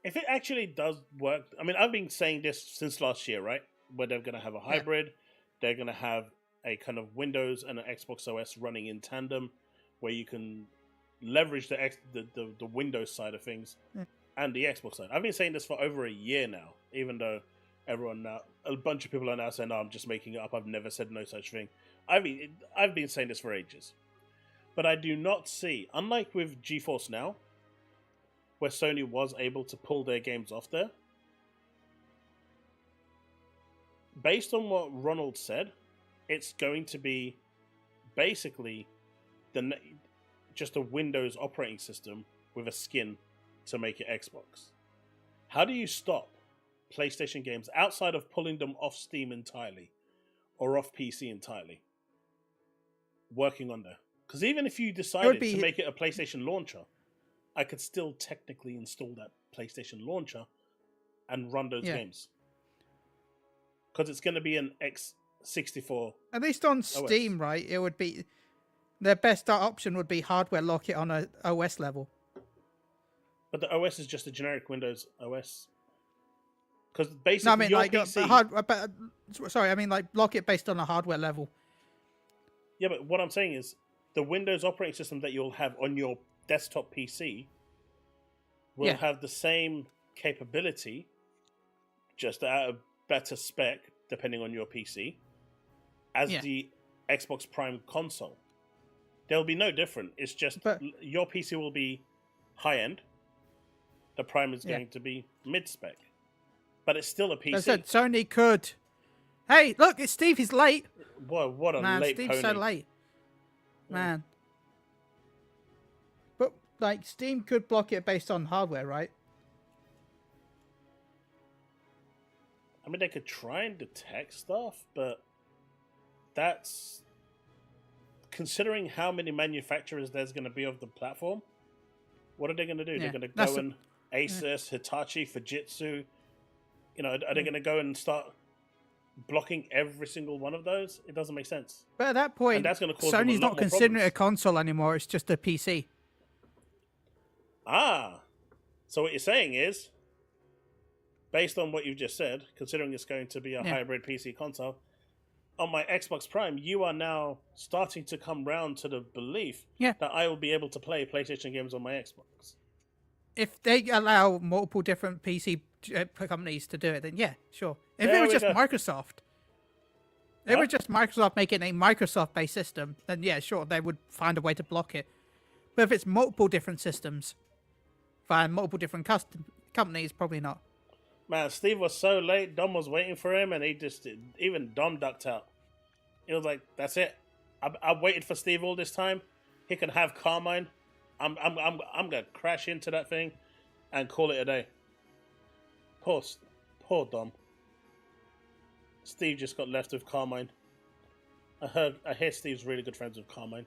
If it actually does work, I mean, I've been saying this since last year, right? Where they're going to have a hybrid, they're going to have a kind of Windows and an Xbox OS running in tandem, where you can leverage the Windows side of things and the Xbox side. I've been saying this for over a year now, even though a bunch of people are now saying, "No, I'm just making it up. I've never said no such thing." I've been saying this for ages. But I do not see, unlike with GeForce Now, where Sony was able to pull their games off there, based on what Ronald said, it's going to be basically just a Windows operating system with a skin to make it Xbox. How do you stop PlayStation games outside of pulling them off Steam entirely or off PC entirely working on there? Because even if you decided to make it a PlayStation launcher, I could still technically install that PlayStation launcher and run those games. Because it's going to be an X64 At least on Steam, OS. Right? It would be... Their best option would be hardware lock it on a OS level. But the OS is just a generic Windows OS. Because basically your PC... sorry, I mean like lock it based on a hardware level. Yeah, but what I'm saying is the Windows operating system that you'll have on your desktop PC will have the same capability, just at a better spec, depending on your PC, as the Xbox Prime console. There'll be no different. It's just your PC will be high-end. The Prime is going to be mid-spec. But it's still a PC. I said Sony could... Hey, look, it's Steve. He's late. Boy, what a late Steve's pony. so late. Man. But, like, Steam could block it based on hardware, right? I mean, they could try and detect stuff, but that's... Considering how many manufacturers there's going to be of the platform, what are they going to do? Yeah. They're going to go and Asus, Hitachi, Fujitsu, are they going to go and start blocking every single one of those? It doesn't make sense. But at that point, that's going to cause Sony's not considering it a console anymore. It's just a PC. So what you're saying is, based on what you've just said, considering it's going to be a hybrid PC console, on my Xbox Prime, you are now starting to come round to the belief that I will be able to play PlayStation games on my Xbox. If they allow multiple different PC companies to do it, then yeah, sure. If it was just Microsoft, making a Microsoft-based system, then yeah, sure, they would find a way to block it. But if it's multiple different systems via multiple different companies, probably not. Man, Steve was so late. Dom was waiting for him, and even Dom ducked out. He was like, "That's it. I waited for Steve all this time. He can have Carmine. I'm gonna crash into that thing and call it a day." Poor Dom. Steve just got left with Carmine. I hear Steve's really good friends with Carmine.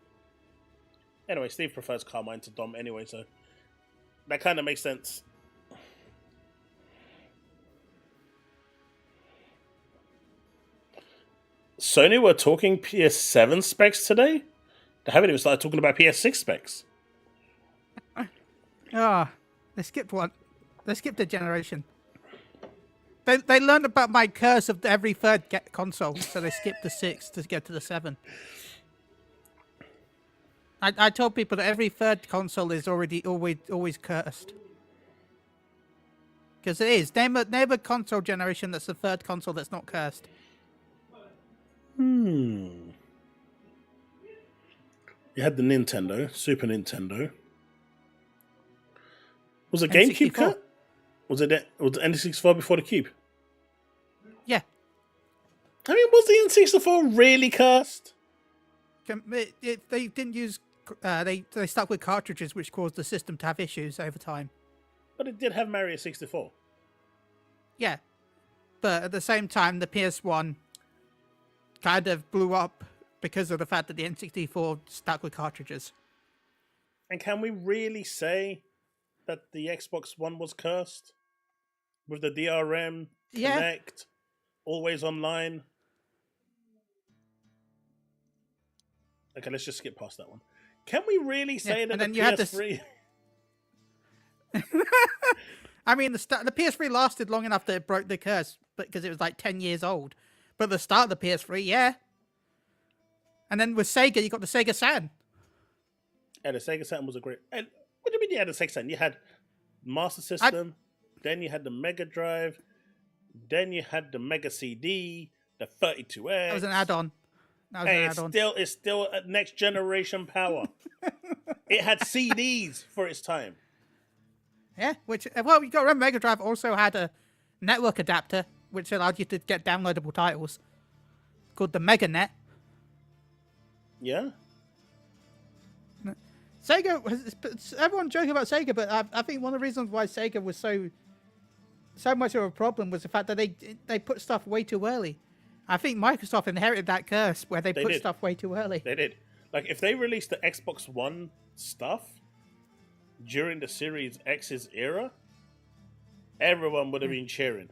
Anyway, Steve prefers Carmine to Dom anyway, so that kind of makes sense. Sony were talking PS7 specs today? They haven't even started talking about PS6 specs. They skipped one. They skipped a generation. They learned about my curse of every third console, so they skipped the 6 to get to the 7. I told people that every third console is always cursed. Because it is. Name a console generation that's the third console that's not cursed. You had the Nintendo, Super Nintendo. Was it GameCube cut? Was it N64 before the Cube? Yeah. I mean, was the N64 really cursed? They didn't use. They stuck with cartridges, which caused the system to have issues over time. But it did have Mario 64. Yeah, but at the same time, the PS1 kind of blew up because of the fact that the N64 stuck with cartridges. And can we really say that the Xbox One was cursed? With the DRM, Connect, always online? Okay, let's just skip past that one. Can we really say that the PS3... I mean, the PS3 lasted long enough that it broke the curse, because it was like 10 years old. But the start of the PS3, yeah. And then with Sega, you got the Sega Saturn. Yeah, the Sega Saturn was a great... And what do you mean you had the Sega Saturn? You had Master System, then you had the Mega Drive, then you had the Mega CD, the 32X. That was an add-on. It's still a next generation power. It had CDs for its time. Yeah, you got to remember, Mega Drive also had a network adapter, which allowed you to get downloadable titles, called the MegaNet. Yeah. Sega, everyone joking about Sega, but I think one of the reasons why Sega was so much of a problem was the fact that they put stuff way too early. I think Microsoft inherited that curse where they put stuff way too early. They did. Like, if they released the Xbox One stuff during the Series X's era, everyone would have been cheering.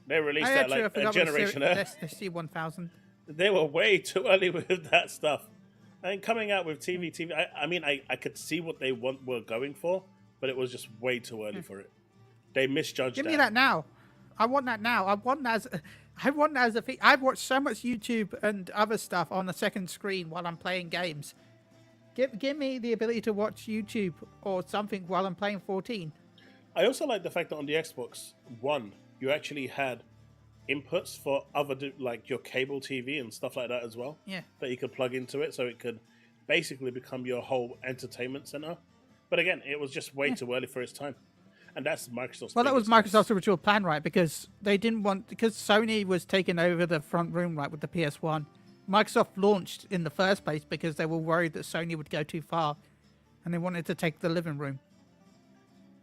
They released that like a generation early. SG-1000. They were way too early with that stuff. And coming out with TV, I mean, I could see what they were going for, but it was just way too early for it. They misjudged that. Give me that now. I want that now. I want that as a thing. I've watched so much YouTube and other stuff on the second screen while I'm playing games. Give me the ability to watch YouTube or something while I'm playing 14. I also like the fact that on the Xbox One, you actually had inputs for other, like your cable TV and stuff like that as well. Yeah. That you could plug into it, so it could basically become your whole entertainment center. But again, it was just way too early for its time. And that's Microsoft's. Well, that was Microsoft's original plan, right? Because they didn't want, because Sony was taking over the front room, right, with the PS1. Microsoft launched in the first place because they were worried that Sony would go too far, and they wanted to take the living room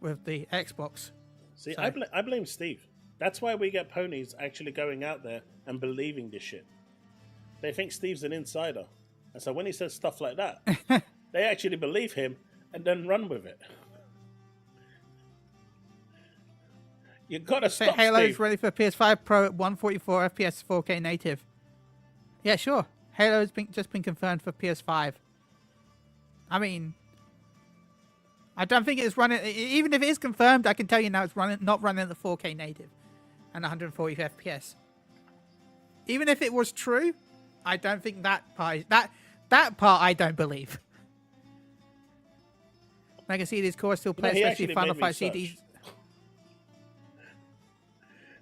with the Xbox. See, so. I blame Steve. That's why we get ponies actually going out there and believing this shit. They think Steve's an insider, and so when he says stuff like that, they actually believe him and then run with it. You gotta stop. Halo's Steve. ready for PS5 Pro at 144 FPS 4K native. Yeah, sure. Halo's just been confirmed for PS5. I mean, I don't think it's running. Even if it is confirmed, I can tell you now it's not running at the 4K native and 140 FPS. Even if it was true, I don't think that part I don't believe. Mega CD's core still play, especially Final Fight CDs.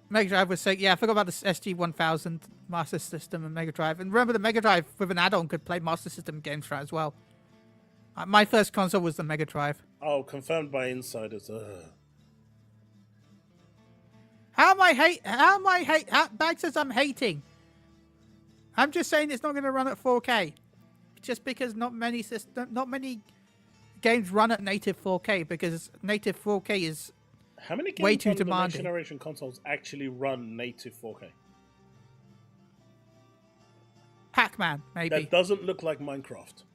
Mega Drive was saying, yeah, I forgot about the SG-1000 Master System and Mega Drive. And remember, the Mega Drive with an add-on could play Master System games for it as well. My first console was the Mega Drive. Oh, confirmed by insiders. Bag says I'm hating. I'm just saying it's not going to run at 4K. Just because not many games run at native 4K, because native 4K is how many games way too on the demanding. next generation consoles actually run native 4K? Pac-Man, maybe. That doesn't look like Minecraft.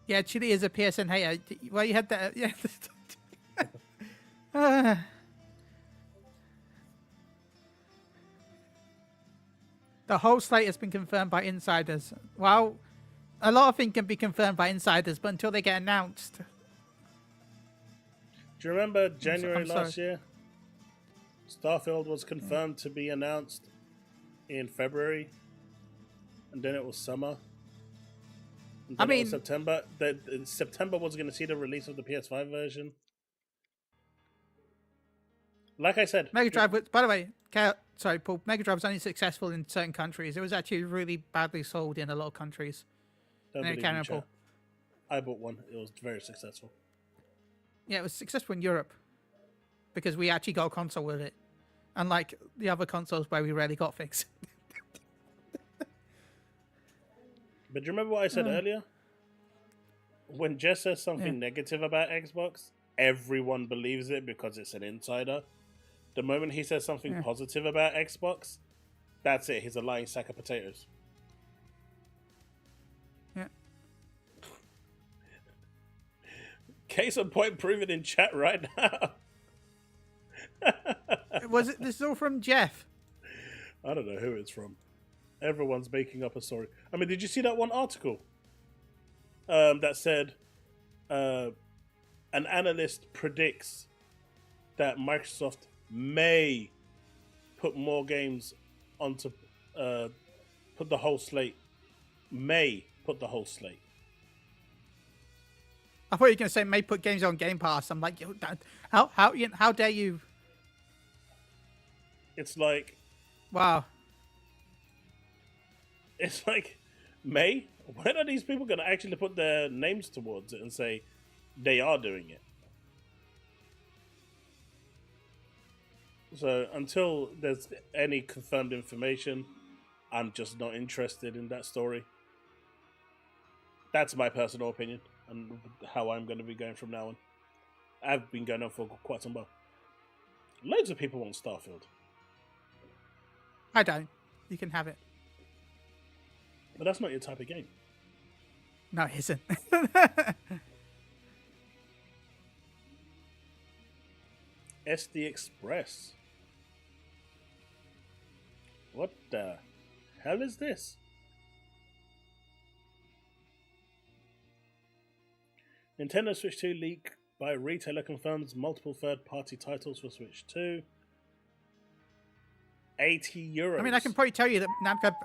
Yeah, Chille is a PSN hater. Well, you had that. Yeah. uh, the whole slate has been confirmed by insiders. Well, a lot of things can be confirmed by insiders, but until they get announced. Do you remember January last year? Starfield was confirmed to be announced in February, and then it was summer. And then it was September. September was going to see the release of the PS5 version. Like I said, Mega Drive. By the way, sorry, Paul. Mega Drive was only successful in certain countries. It was actually really badly sold in a lot of countries. I bought one. It was very successful. Yeah, it was successful in Europe because we actually got a console with it, unlike the other consoles where we rarely got things. But do you remember what I said earlier? When Jess says something negative about Xbox, everyone believes it because it's an insider. The moment he says something positive about Xbox, that's it. He's a lying sack of potatoes. Yeah. Case in point, proven in chat right now. This is all from Jeff? I don't know who it's from. Everyone's making up a story. I mean, did you see that one article that said an analyst predicts that Microsoft may put more games onto put the whole slate. May put the whole slate. I thought you were going to say may put games on Game Pass. I'm like, how dare you? It's like, wow. It's like, May? When are these people going to actually put their names towards it and say they are doing it? So until there's any confirmed information, I'm just not interested in that story. That's my personal opinion and how I'm going to be going from now on. I've been going on for quite some while. Loads of people want Starfield. I don't. You can have it. But that's not your type of game. No, it isn't. SD Express. What the hell is this? Nintendo Switch 2 leak by retailer confirms multiple third-party titles for Switch 2. €80. I mean, I can probably tell you that Namco...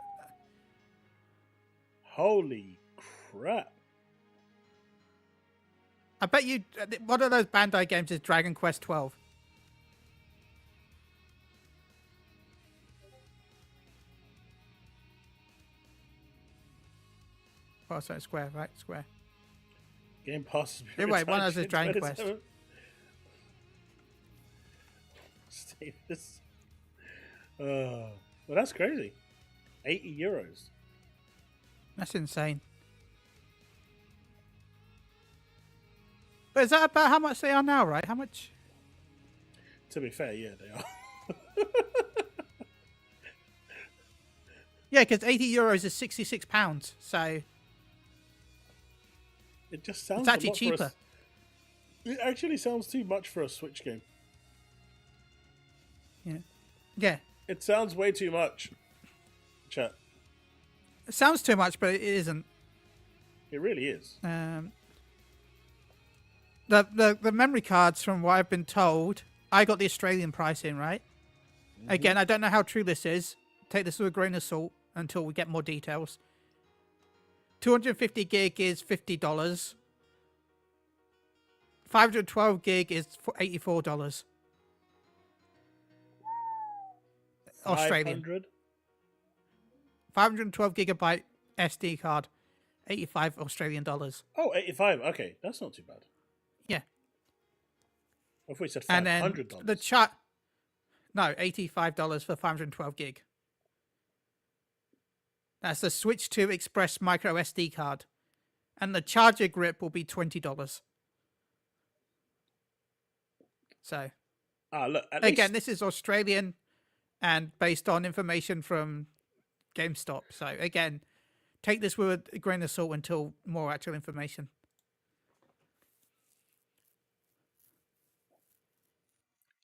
Holy crap. I bet you... One of those Bandai games is Dragon Quest 12. Oh, sorry, Square, right? Square. Game Pass. Anyway, one of those is Dragon Quest. Status. Well, that's crazy. €80. That's insane. But is that about how much they are now, right? How much? To be fair, yeah, they are. Yeah, because €80 is £66, so it just sounds. It's actually cheaper. It actually sounds too much for a Switch game. Yeah. Yeah. It sounds way too much. Chat. It sounds too much, but it isn't. It really is. The memory cards, from what I've been told, I got the Australian pricing, right? Mm-hmm. Again, I don't know how true this is. Take this with a grain of salt until we get more details. 250 gig is $50. 512 gig is $84. Australian. 512 gigabyte SD card, $85 Australian dollars. Oh, 85. Okay, that's not too bad. Yeah. I thought you said $500. And then the chat. No, $85 for 512 gig. That's the Switch 2 Express micro SD card. And the charger grip will be $20. So, look, again, this is Australian and based on information from GameStop. So, again, take this with a grain of salt until more actual information.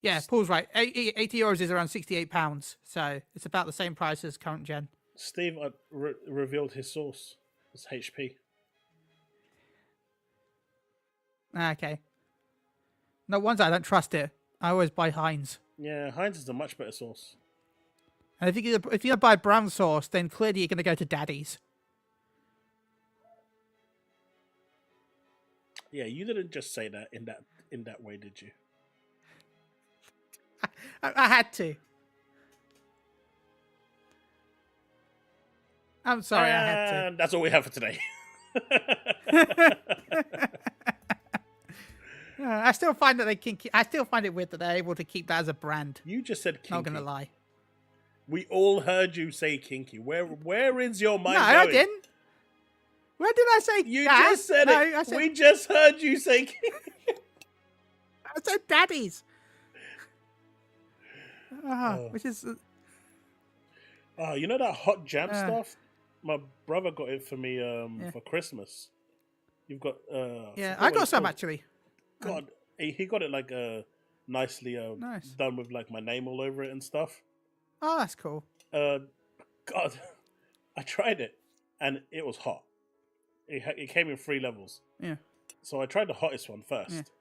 Yeah, Paul's right. 80 euros is around £68, so it's about the same price as current gen. Steve revealed his source. It's HP. Okay. No wonder I don't trust it. I always buy Heinz. Yeah, Heinz is a much better source. And if you're gonna buy brown sauce, then clearly you're gonna go to Daddy's. Yeah, you didn't just say that in that way, did you? I had to. I'm sorry, I had to. That's all we have for today. I still find that they can. I still find it weird that they're able to keep that as a brand. You just said kinky. Not gonna lie. We all heard you say kinky. Where is your mind No, going? I didn't. Where did I say? You that? just said no, it. I said, We just heard you say kinky. I said Daddy's. Which is. You know that hot jam stuff? My brother got it for me for Christmas. You've got yeah, I got some actually. God, he got it like nicely nice. done with like my name all over it and stuff. Oh, that's cool. God, I tried it and it was hot. It came in 3 levels. Yeah. So I tried the hottest one first,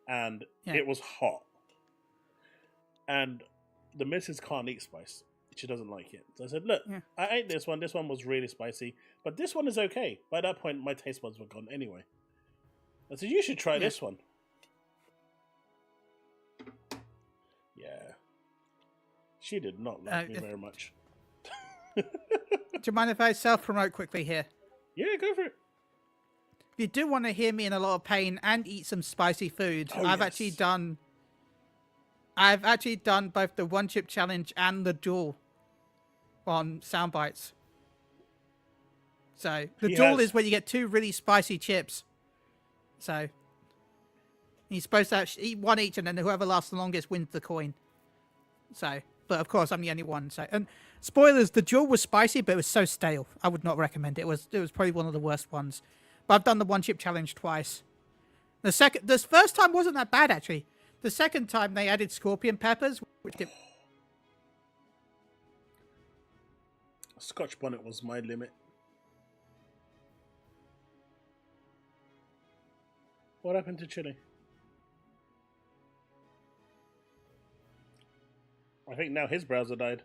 and it was hot. And the missus can't eat spice. She doesn't like it. So I said, look, I ate this one. This one was really spicy. But this one is okay. By that point, my taste buds were gone anyway. I said, you should try this one. Yeah. She did not like me very much. Do you mind if I self-promote quickly here? Yeah, go for it. If you do want to hear me in a lot of pain and eat some spicy food, I've actually done both the one chip challenge and the duel on Soundbites. So the duel is where you get 2 really spicy chips. So you're supposed to actually eat one each, and then whoever lasts the longest wins the coin. So, but of course I'm the only one. So, and spoilers, the duel was spicy, but it was so stale. I would not recommend it. It was probably one of the worst ones. But I've done the one chip challenge twice. The first time wasn't that bad actually. The second time they added scorpion peppers, which did... Scotch bonnet was my limit. What happened to Chille? I think now his browser died.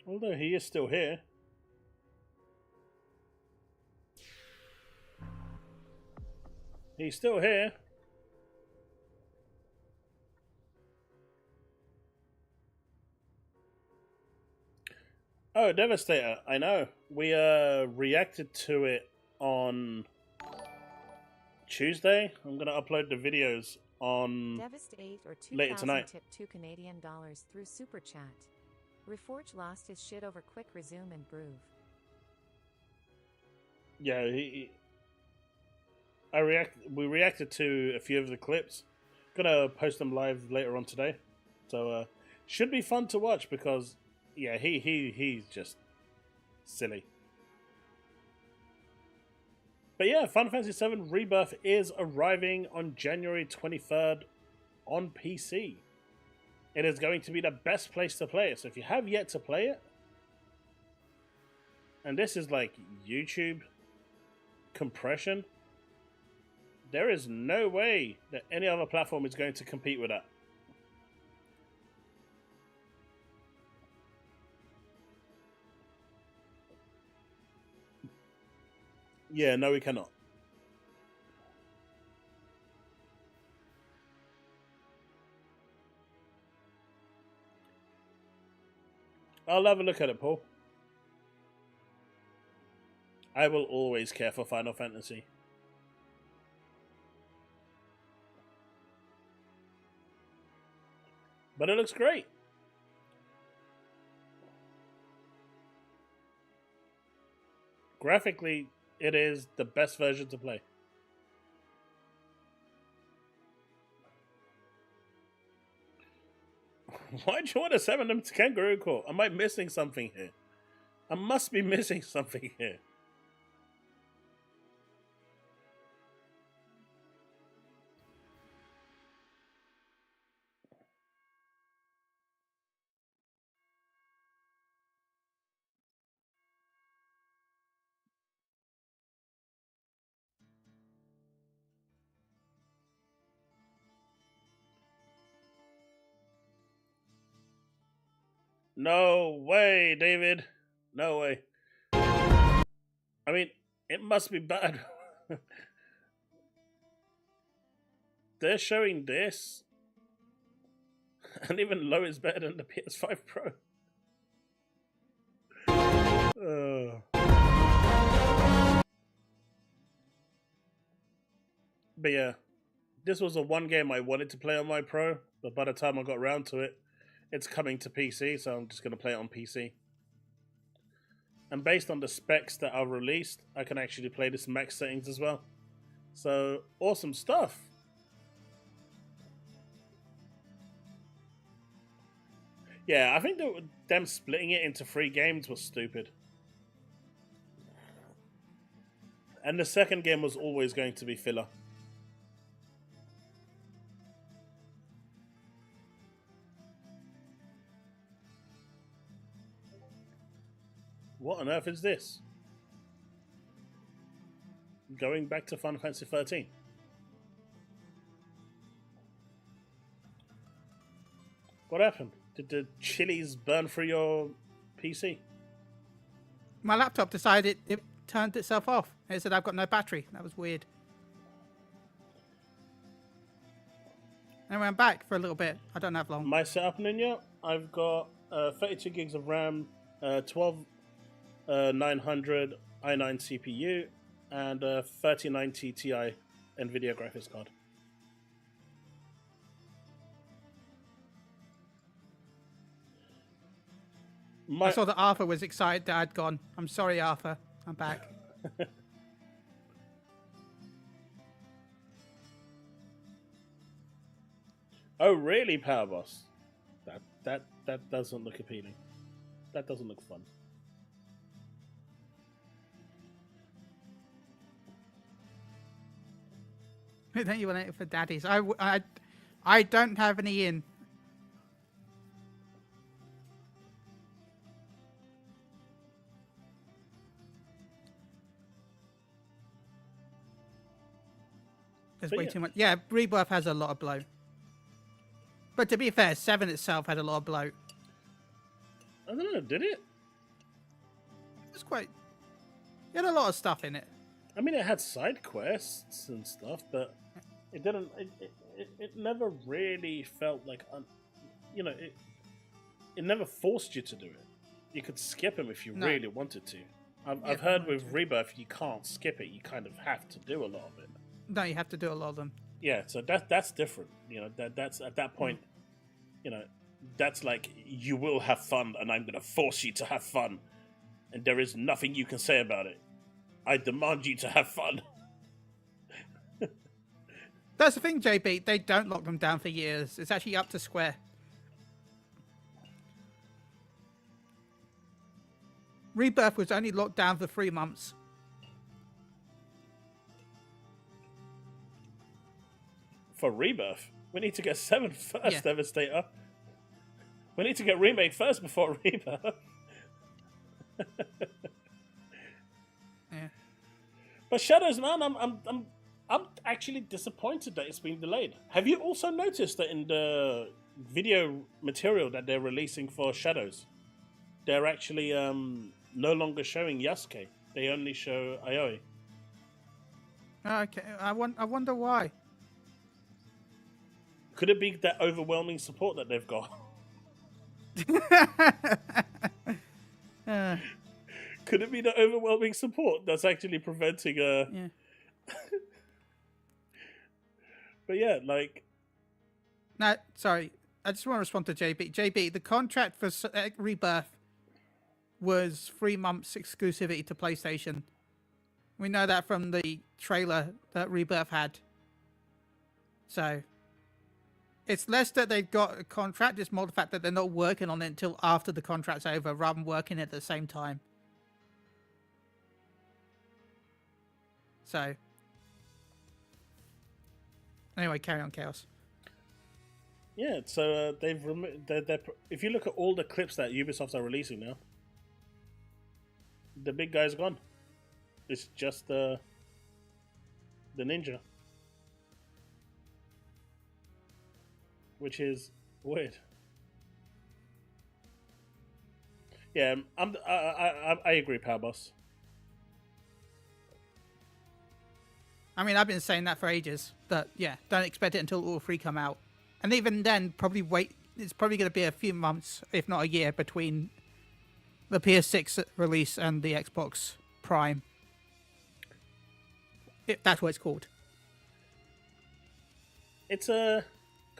Although he is still here. He's still here. Oh, Devastator. I know. We reacted to it on Tuesday. I'm going to upload the videos on later tonight. Tip $2 Canadian through Super Chat. Reforge lost his shit over quick resume and groove. Yeah, we reacted to a few of the clips. Gonna post them live later on today. So should be fun to watch because yeah, he's just silly. But yeah, Final Fantasy VII Rebirth is arriving on January 23rd on PC. It is going to be the best place to play it. So if you have yet to play it, and this is like YouTube compression, there is no way that any other platform is going to compete with that. Yeah, no, we cannot. I'll have a look at it, Paul. I will always care for Final Fantasy. But it looks great. Graphically, it is the best version to play. Why do you want to summon them to Kangaroo Court? Am I missing something here? I must be missing something here. No way, David. No way. I mean, it must be bad. They're showing this. And even low is better than the PS5 Pro. But yeah, this was the one game I wanted to play on my Pro, but by the time I got around to it, it's coming to PC, so I'm just going to play it on PC. And based on the specs that are released, I can actually play this max settings as well. So, awesome stuff. Yeah, I think that them splitting it into 3 games was stupid. And the second game was always going to be filler. What on earth is this? Going back to Final Fantasy 13. What happened? Did the chilies burn through your PC? My laptop decided it turned itself off. It said I've got no battery. That was weird. I went back for a little bit. I don't have long. My setup, Ninja, I've got 32 gigs of RAM, 900 i9 CPU, and a 3090 Ti NVIDIA graphics card. I saw that Arthur was excited that I'd gone. I'm sorry, Arthur. I'm back. Oh, really, Powerboss? That doesn't look appealing. That doesn't look fun. Don't you want it for daddies? I don't have any in. There's way too much. Yeah, Rebirth has a lot of bloat. But to be fair, 7 itself had a lot of bloat. I don't know, did it? It was quite... It had a lot of stuff in it. I mean, it had side quests and stuff, but it didn't... It never really felt like... you know, it never forced you to do it. You could skip them if you really wanted to. I've heard with Rebirth, you can't skip it. You kind of have to do a lot of it. No, you have to do a lot of them. Yeah, so that's different. You know, that's at that point, you know, that's like, you will have fun and I'm going to force you to have fun. And there is nothing you can say about it. I demand you to have fun. That's the thing, JB. They don't lock them down for years. It's actually up to Square. Rebirth was only locked down for 3 months. For Rebirth? We need to get 7 first, Devastator. We need to get Remake first before Rebirth. Yeah. But Shadows, man, I'm actually disappointed that it's been delayed. Have you also noticed that in the video material that they're releasing for Shadows, they're actually no longer showing Yasuke. They only show Aoi. Okay, I wonder why. Could it be that overwhelming support that they've got? Could it be the overwhelming support that's actually preventing Yeah. But yeah, like... No, sorry. I just want to respond to JB. JB, the contract for Rebirth was 3 months exclusivity to PlayStation. We know that from the trailer that Rebirth had. So... It's less that they've got a contract, it's more the fact that they're not working on it until after the contract's over, rather than working at the same time. So... Anyway, carry on, Chaos. Yeah, so they've if you look at all the clips that Ubisoft are releasing now, the big guy's gone. It's just the ninja. Which is weird. Yeah, I agree, Powerboss. I mean, I've been saying that for ages. That yeah, don't expect it until all three come out, and even then, probably wait. It's probably going to be a few months, if not a year, between the PS6 release and the Xbox Prime. If that's what it's called. It's got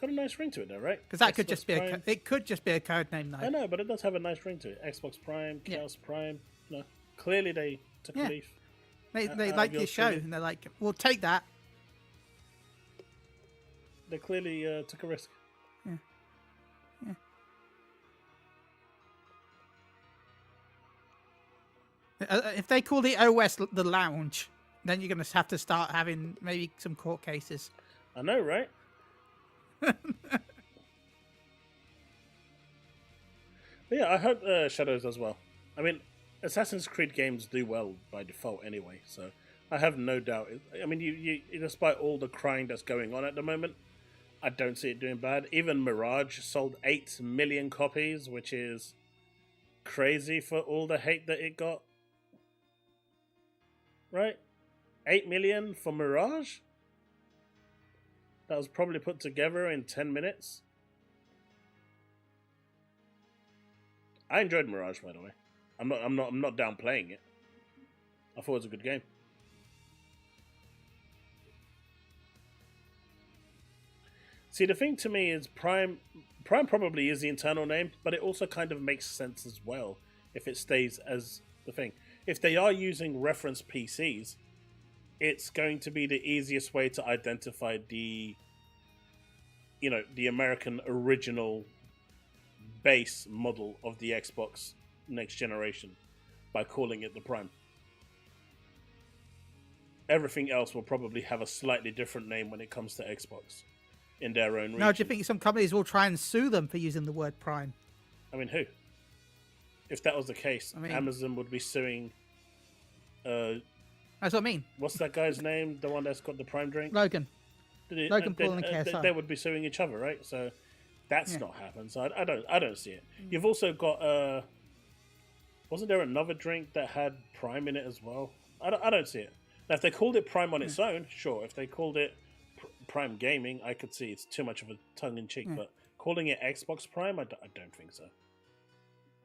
a nice ring to it, though, right? Because that Xbox could just be Prime. it could just be a code name, though. I know, but it does have a nice ring to it. Xbox Prime, Chaos Prime. No, clearly they took a leaf. They like your show, and they're like, "We'll take that." They clearly took a risk. Yeah. If they call the OS the lounge, then you're going to have to start having maybe some court cases. I know, right? But yeah, I hope Shadows does well. I mean, Assassin's Creed games do well by default anyway, so I have no doubt. I mean, you despite all the crying that's going on at the moment, I don't see it doing bad. Even Mirage sold 8 million copies, which is crazy for all the hate that it got. Right? 8 million for Mirage? That was probably put together in 10 minutes. I enjoyed Mirage, by the way. I'm not downplaying it. I thought it was a good game. See, the thing to me is Prime probably is the internal name, but it also kind of makes sense as well if it stays as the thing. If they are using reference PCs, it's going to be the easiest way to identify the American original base model of the Xbox next generation by calling it the Prime. Everything else will probably have a slightly different name when it comes to Xbox in their own region. Now, do you think some companies will try and sue them for using the word Prime? I mean, who? If that was the case, Amazon would be suing... that's what I mean. What's that guy's name? The one that's got the Prime drink? Logan. Logan Paul and KSI. They would be suing each other, right? So that's not happened. So I don't see it. You've also got... wasn't there another drink that had Prime in it as well? I don't see it. Now, if they called it Prime on its own, sure. If they called it Prime Gaming, I could see it's too much of a tongue-in-cheek. But calling it Xbox Prime, I don't think so.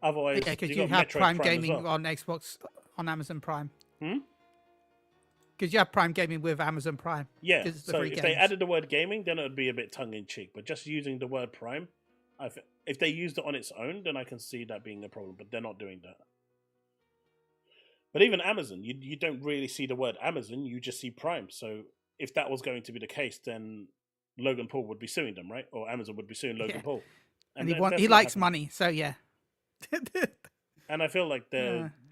Otherwise, yeah, because you have Prime Gaming on Xbox, on Amazon Prime. Because you have Prime Gaming with Amazon Prime. Yeah, so if they added the word gaming, then it would be a bit tongue-in-cheek. But just using the word Prime, if they used it on its own, then I can see that being a problem. But they're not doing that. But even Amazon, you don't really see the word Amazon, you just see Prime. So if that was going to be the case, then Logan Paul would be suing them, right? Or Amazon would be suing Logan Paul. And he likes money, so yeah. And I feel like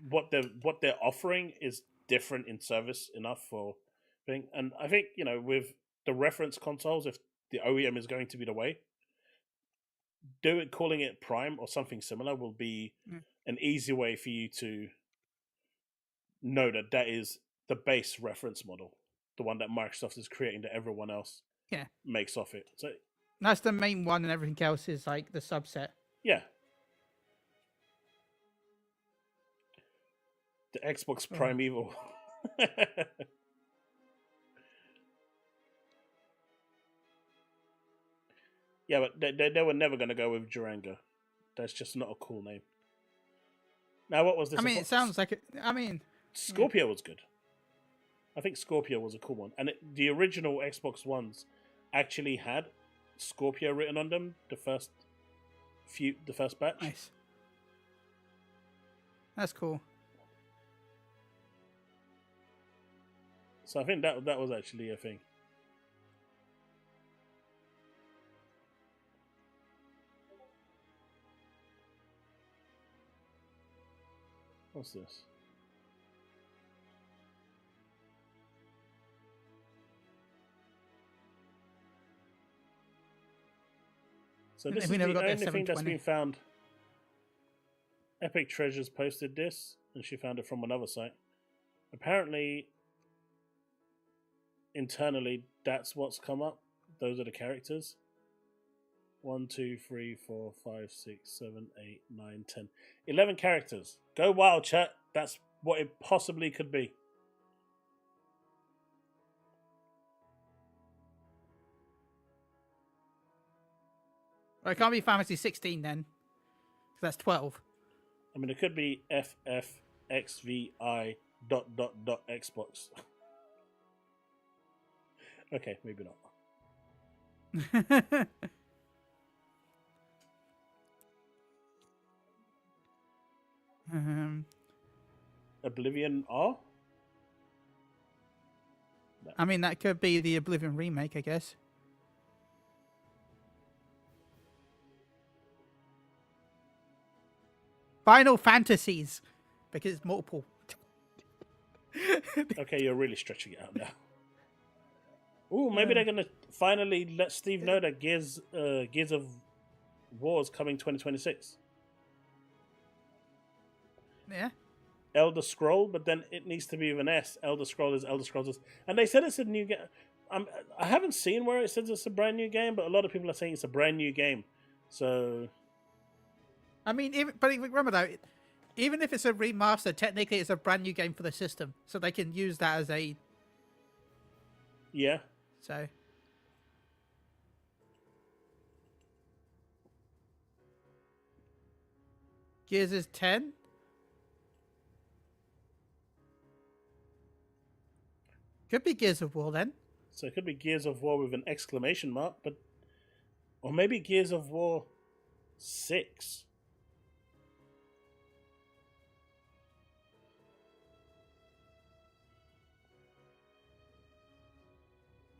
what they're offering is different in service enough for thing. And I think, with the reference consoles, if the OEM is going to be the way, calling it Prime or something similar will be an easy way for you to know that is the base reference model, the one that Microsoft is creating that everyone else makes off it. So that's the main one, and everything else is like the subset. Yeah. The Xbox Primeval. Yeah, but they were never going to go with Durango. That's just not a cool name. Now, what was this? I mean, it sounds like it. I mean, Scorpio was good. I think Scorpio was a cool one. And the original Xbox Ones actually had Scorpio written on them, the first batch. Nice. That's cool. So I think that was actually a thing. What's this? So this is the only thing that's been found. Epic Treasures posted this, and she found it from another site. Apparently, internally, that's what's come up. Those are the characters. 1, 2, 3, 4, 5, 6, 7, 8, 9, 10. 11 characters. Go wild, chat. That's what it possibly could be. Well, it can't be Fantasy 16 then. 'Cause that's 12. I mean, it could be FFXVI ... Xbox. Okay, maybe not. Oblivion R? No. I mean, that could be the Oblivion remake, I guess. Final Fantasies, because it's multiple. Okay, you're really stretching it out now. Ooh, maybe they're gonna finally let Steve know that Gears of War is coming 2026. Yeah. Elder Scroll, but then it needs to be with an S. Elder Scroll is Elder Scrolls, and they said it's a new game. I haven't seen where it says it's a brand new game, but a lot of people are saying it's a brand new game. So, I mean, remember though, even if it's a remaster, technically it's a brand new game for the system, so they can use that as a. Yeah. So. Gears is 10. Could be Gears of War then. So it could be Gears of War with an exclamation mark, but or maybe Gears of War 6.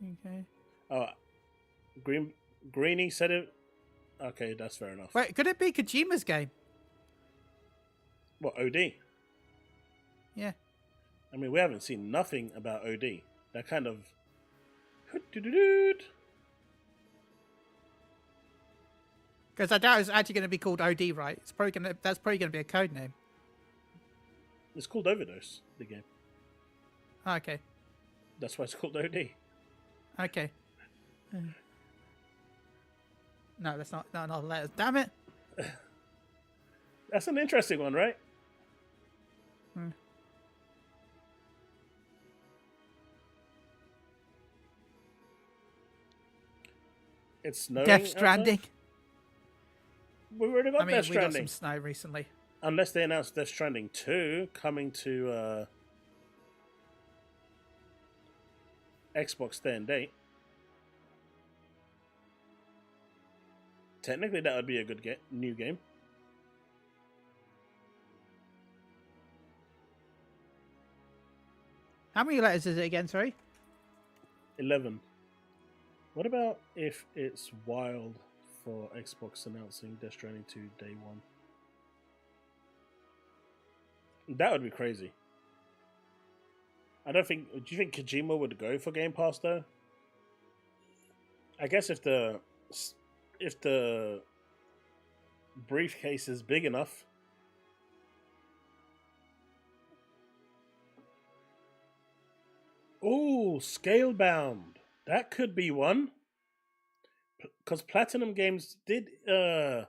Okay. Oh, Greenie said it. Okay, that's fair enough. Wait, could it be Kojima's game? What, OD? Yeah. I mean, we haven't seen nothing about OD. That kind of. Because I doubt it's actually going to be called OD, right? It's probably going to. That's probably going to be a code name. It's called Overdose, the game. Oh, okay. That's why it's called OD. Okay. No, that's not. No, not letters. Damn it. That's an interesting one, right? It's snowing. Death Stranding. Outside? We already got Death We got Stranding. some snow recently. Unless they announced Death Stranding 2 coming to Xbox day and date. Technically, that would be a good new game. How many letters is it again, sorry? 11. What about if it's wild for Xbox announcing Death Stranding 2 day one? That would be crazy. I don't think. Do you think Kojima would go for Game Pass though? I guess if the briefcase is big enough. Ooh, Scalebound. That could be one. Because Platinum Games did go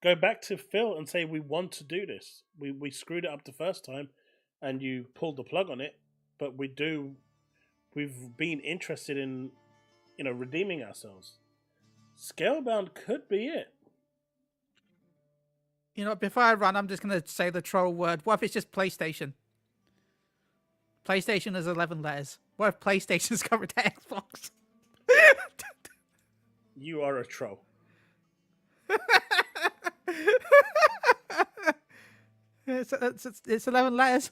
back to Phil and say, we want to do this. We screwed it up the first time and you pulled the plug on it. But we've been interested in, redeeming ourselves. Scalebound could be it. Before I run, I'm just going to say the troll word. What if it's just PlayStation? PlayStation is 11 letters. What if PlayStation's covered to Xbox? You are a troll. It's 11 letters.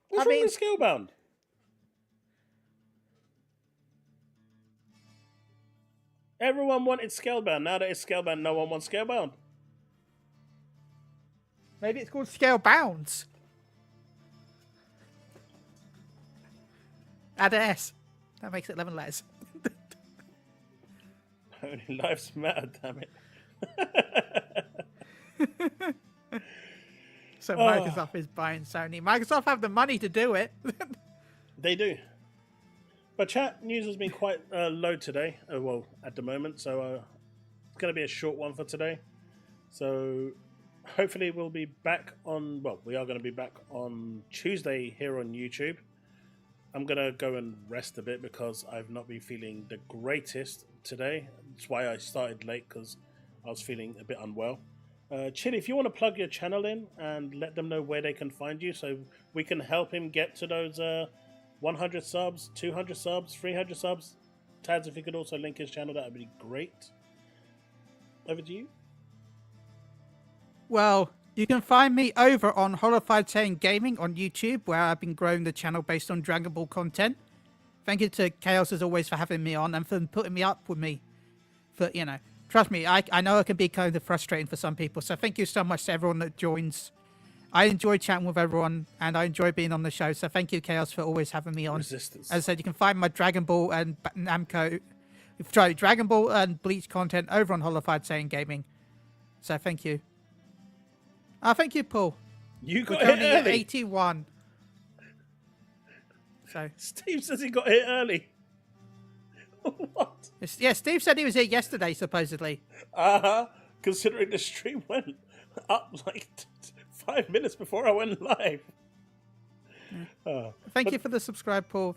What's wrong with Scalebound? Everyone wanted Scalebound. Now that it's Scalebound, no one wants Scalebound. Maybe it's called Scale Bounds. Add an S. That makes it 11 letters. Only lives matter, damn it. So Microsoft is buying Sony. Microsoft have the money to do it. They do. But chat news has been quite low today. Well, at the moment, so it's going to be a short one for today. So hopefully we'll be back on. Well, we are going to be back on Tuesday here on YouTube. I'm going to go and rest a bit because I've not been feeling the greatest today. That's why I started late, because I was feeling a bit unwell. Chille, if you want to plug your channel in and let them know where they can find you so we can help him get to those 100 subs, 200 subs, 300 subs. Taz, if you could also link his channel, that would be great. Over to you. Well, you can find me over on Horrified Saying Gaming on YouTube, where I've been growing the channel based on Dragon Ball content. Thank you to Chaos as always for having me on and for putting me up with me. For, you know, trust me, I know it can be kind of frustrating for some people. So thank you so much to everyone that joins. I enjoy chatting with everyone and I enjoy being on the show. So thank you, Chaos, for always having me on. Resistance. As I said, you can find my Dragon Ball and Namco, sorry, Dragon Ball and Bleach content over on Horrified Saying Gaming. So thank you. Thank you, Paul. You got We're hit early. at 81. So Steve says he got hit early. What? yeah, Steve said he was here yesterday, supposedly. Considering the stream went up like 5 minutes before I went live. Thank you for the subscribe, Paul.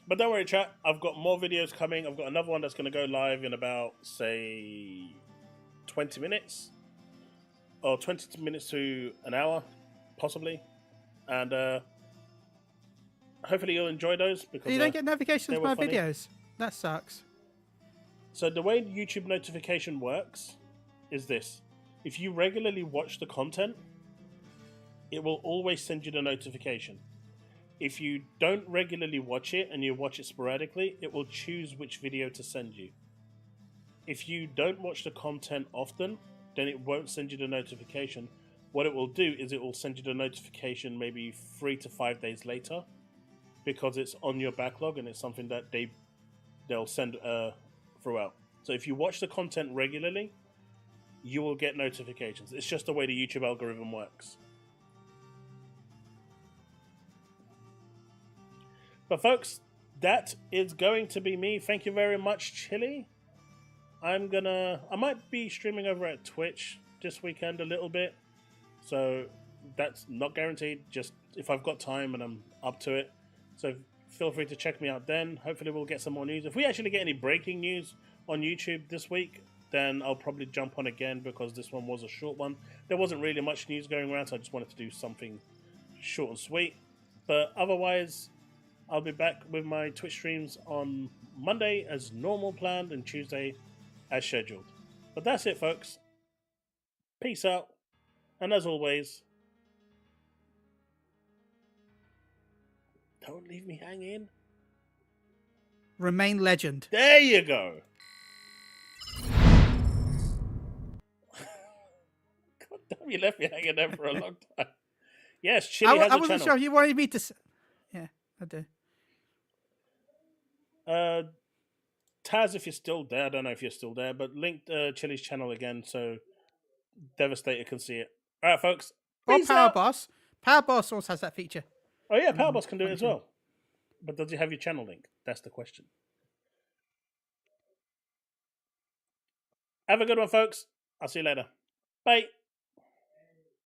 But don't worry, chat. I've got more videos coming. I've got another one that's going to go live in about, say, 20 minutes. Or 20 minutes to an hour, possibly. And hopefully you'll enjoy those. Because You don't get notifications of my funny. videos. That sucks. So the way YouTube notification works is this. If you regularly watch the content, it will always send you the notification. If you don't regularly watch it and you watch it sporadically, it will choose which video to send you. If you don't watch the content often, then it won't send you the notification. What it will do is it will send you the notification maybe 3 to 5 days later, because it's on your backlog and it's something that they'll send throughout. So if you watch the content regularly, you will get notifications. It's just the way the YouTube algorithm works. But folks, that is going to be me. Thank you very much, Chille. I might be streaming over at Twitch this weekend a little bit. So that's not guaranteed, just if I've got time and I'm up to it. So feel free to check me out then. Hopefully we'll get some more news. If we actually get any breaking news on YouTube this week, then I'll probably jump on again, because this one was a short one. There wasn't really much news going around, so I just wanted to do something short and sweet. But otherwise, I'll be back with my Twitch streams on Monday as normal planned and Tuesday as scheduled. But that's it, folks. Peace out. And as always, don't leave me hanging. Remain legend. There you go. God damn, you left me hanging there for a long time. Yes, Chille has a I wasn't channel. sure if you wanted me to... Yeah, I do. Taz, if you're still there, I don't know if you're still there, but link Chille's channel again so Devastator can see it. All right, folks. Or Peace out. Powerboss. Powerboss also has that feature. Oh yeah, Powerboss can do it as well. But does he have your channel link? That's the question. Have a good one, folks. I'll see you later. Bye.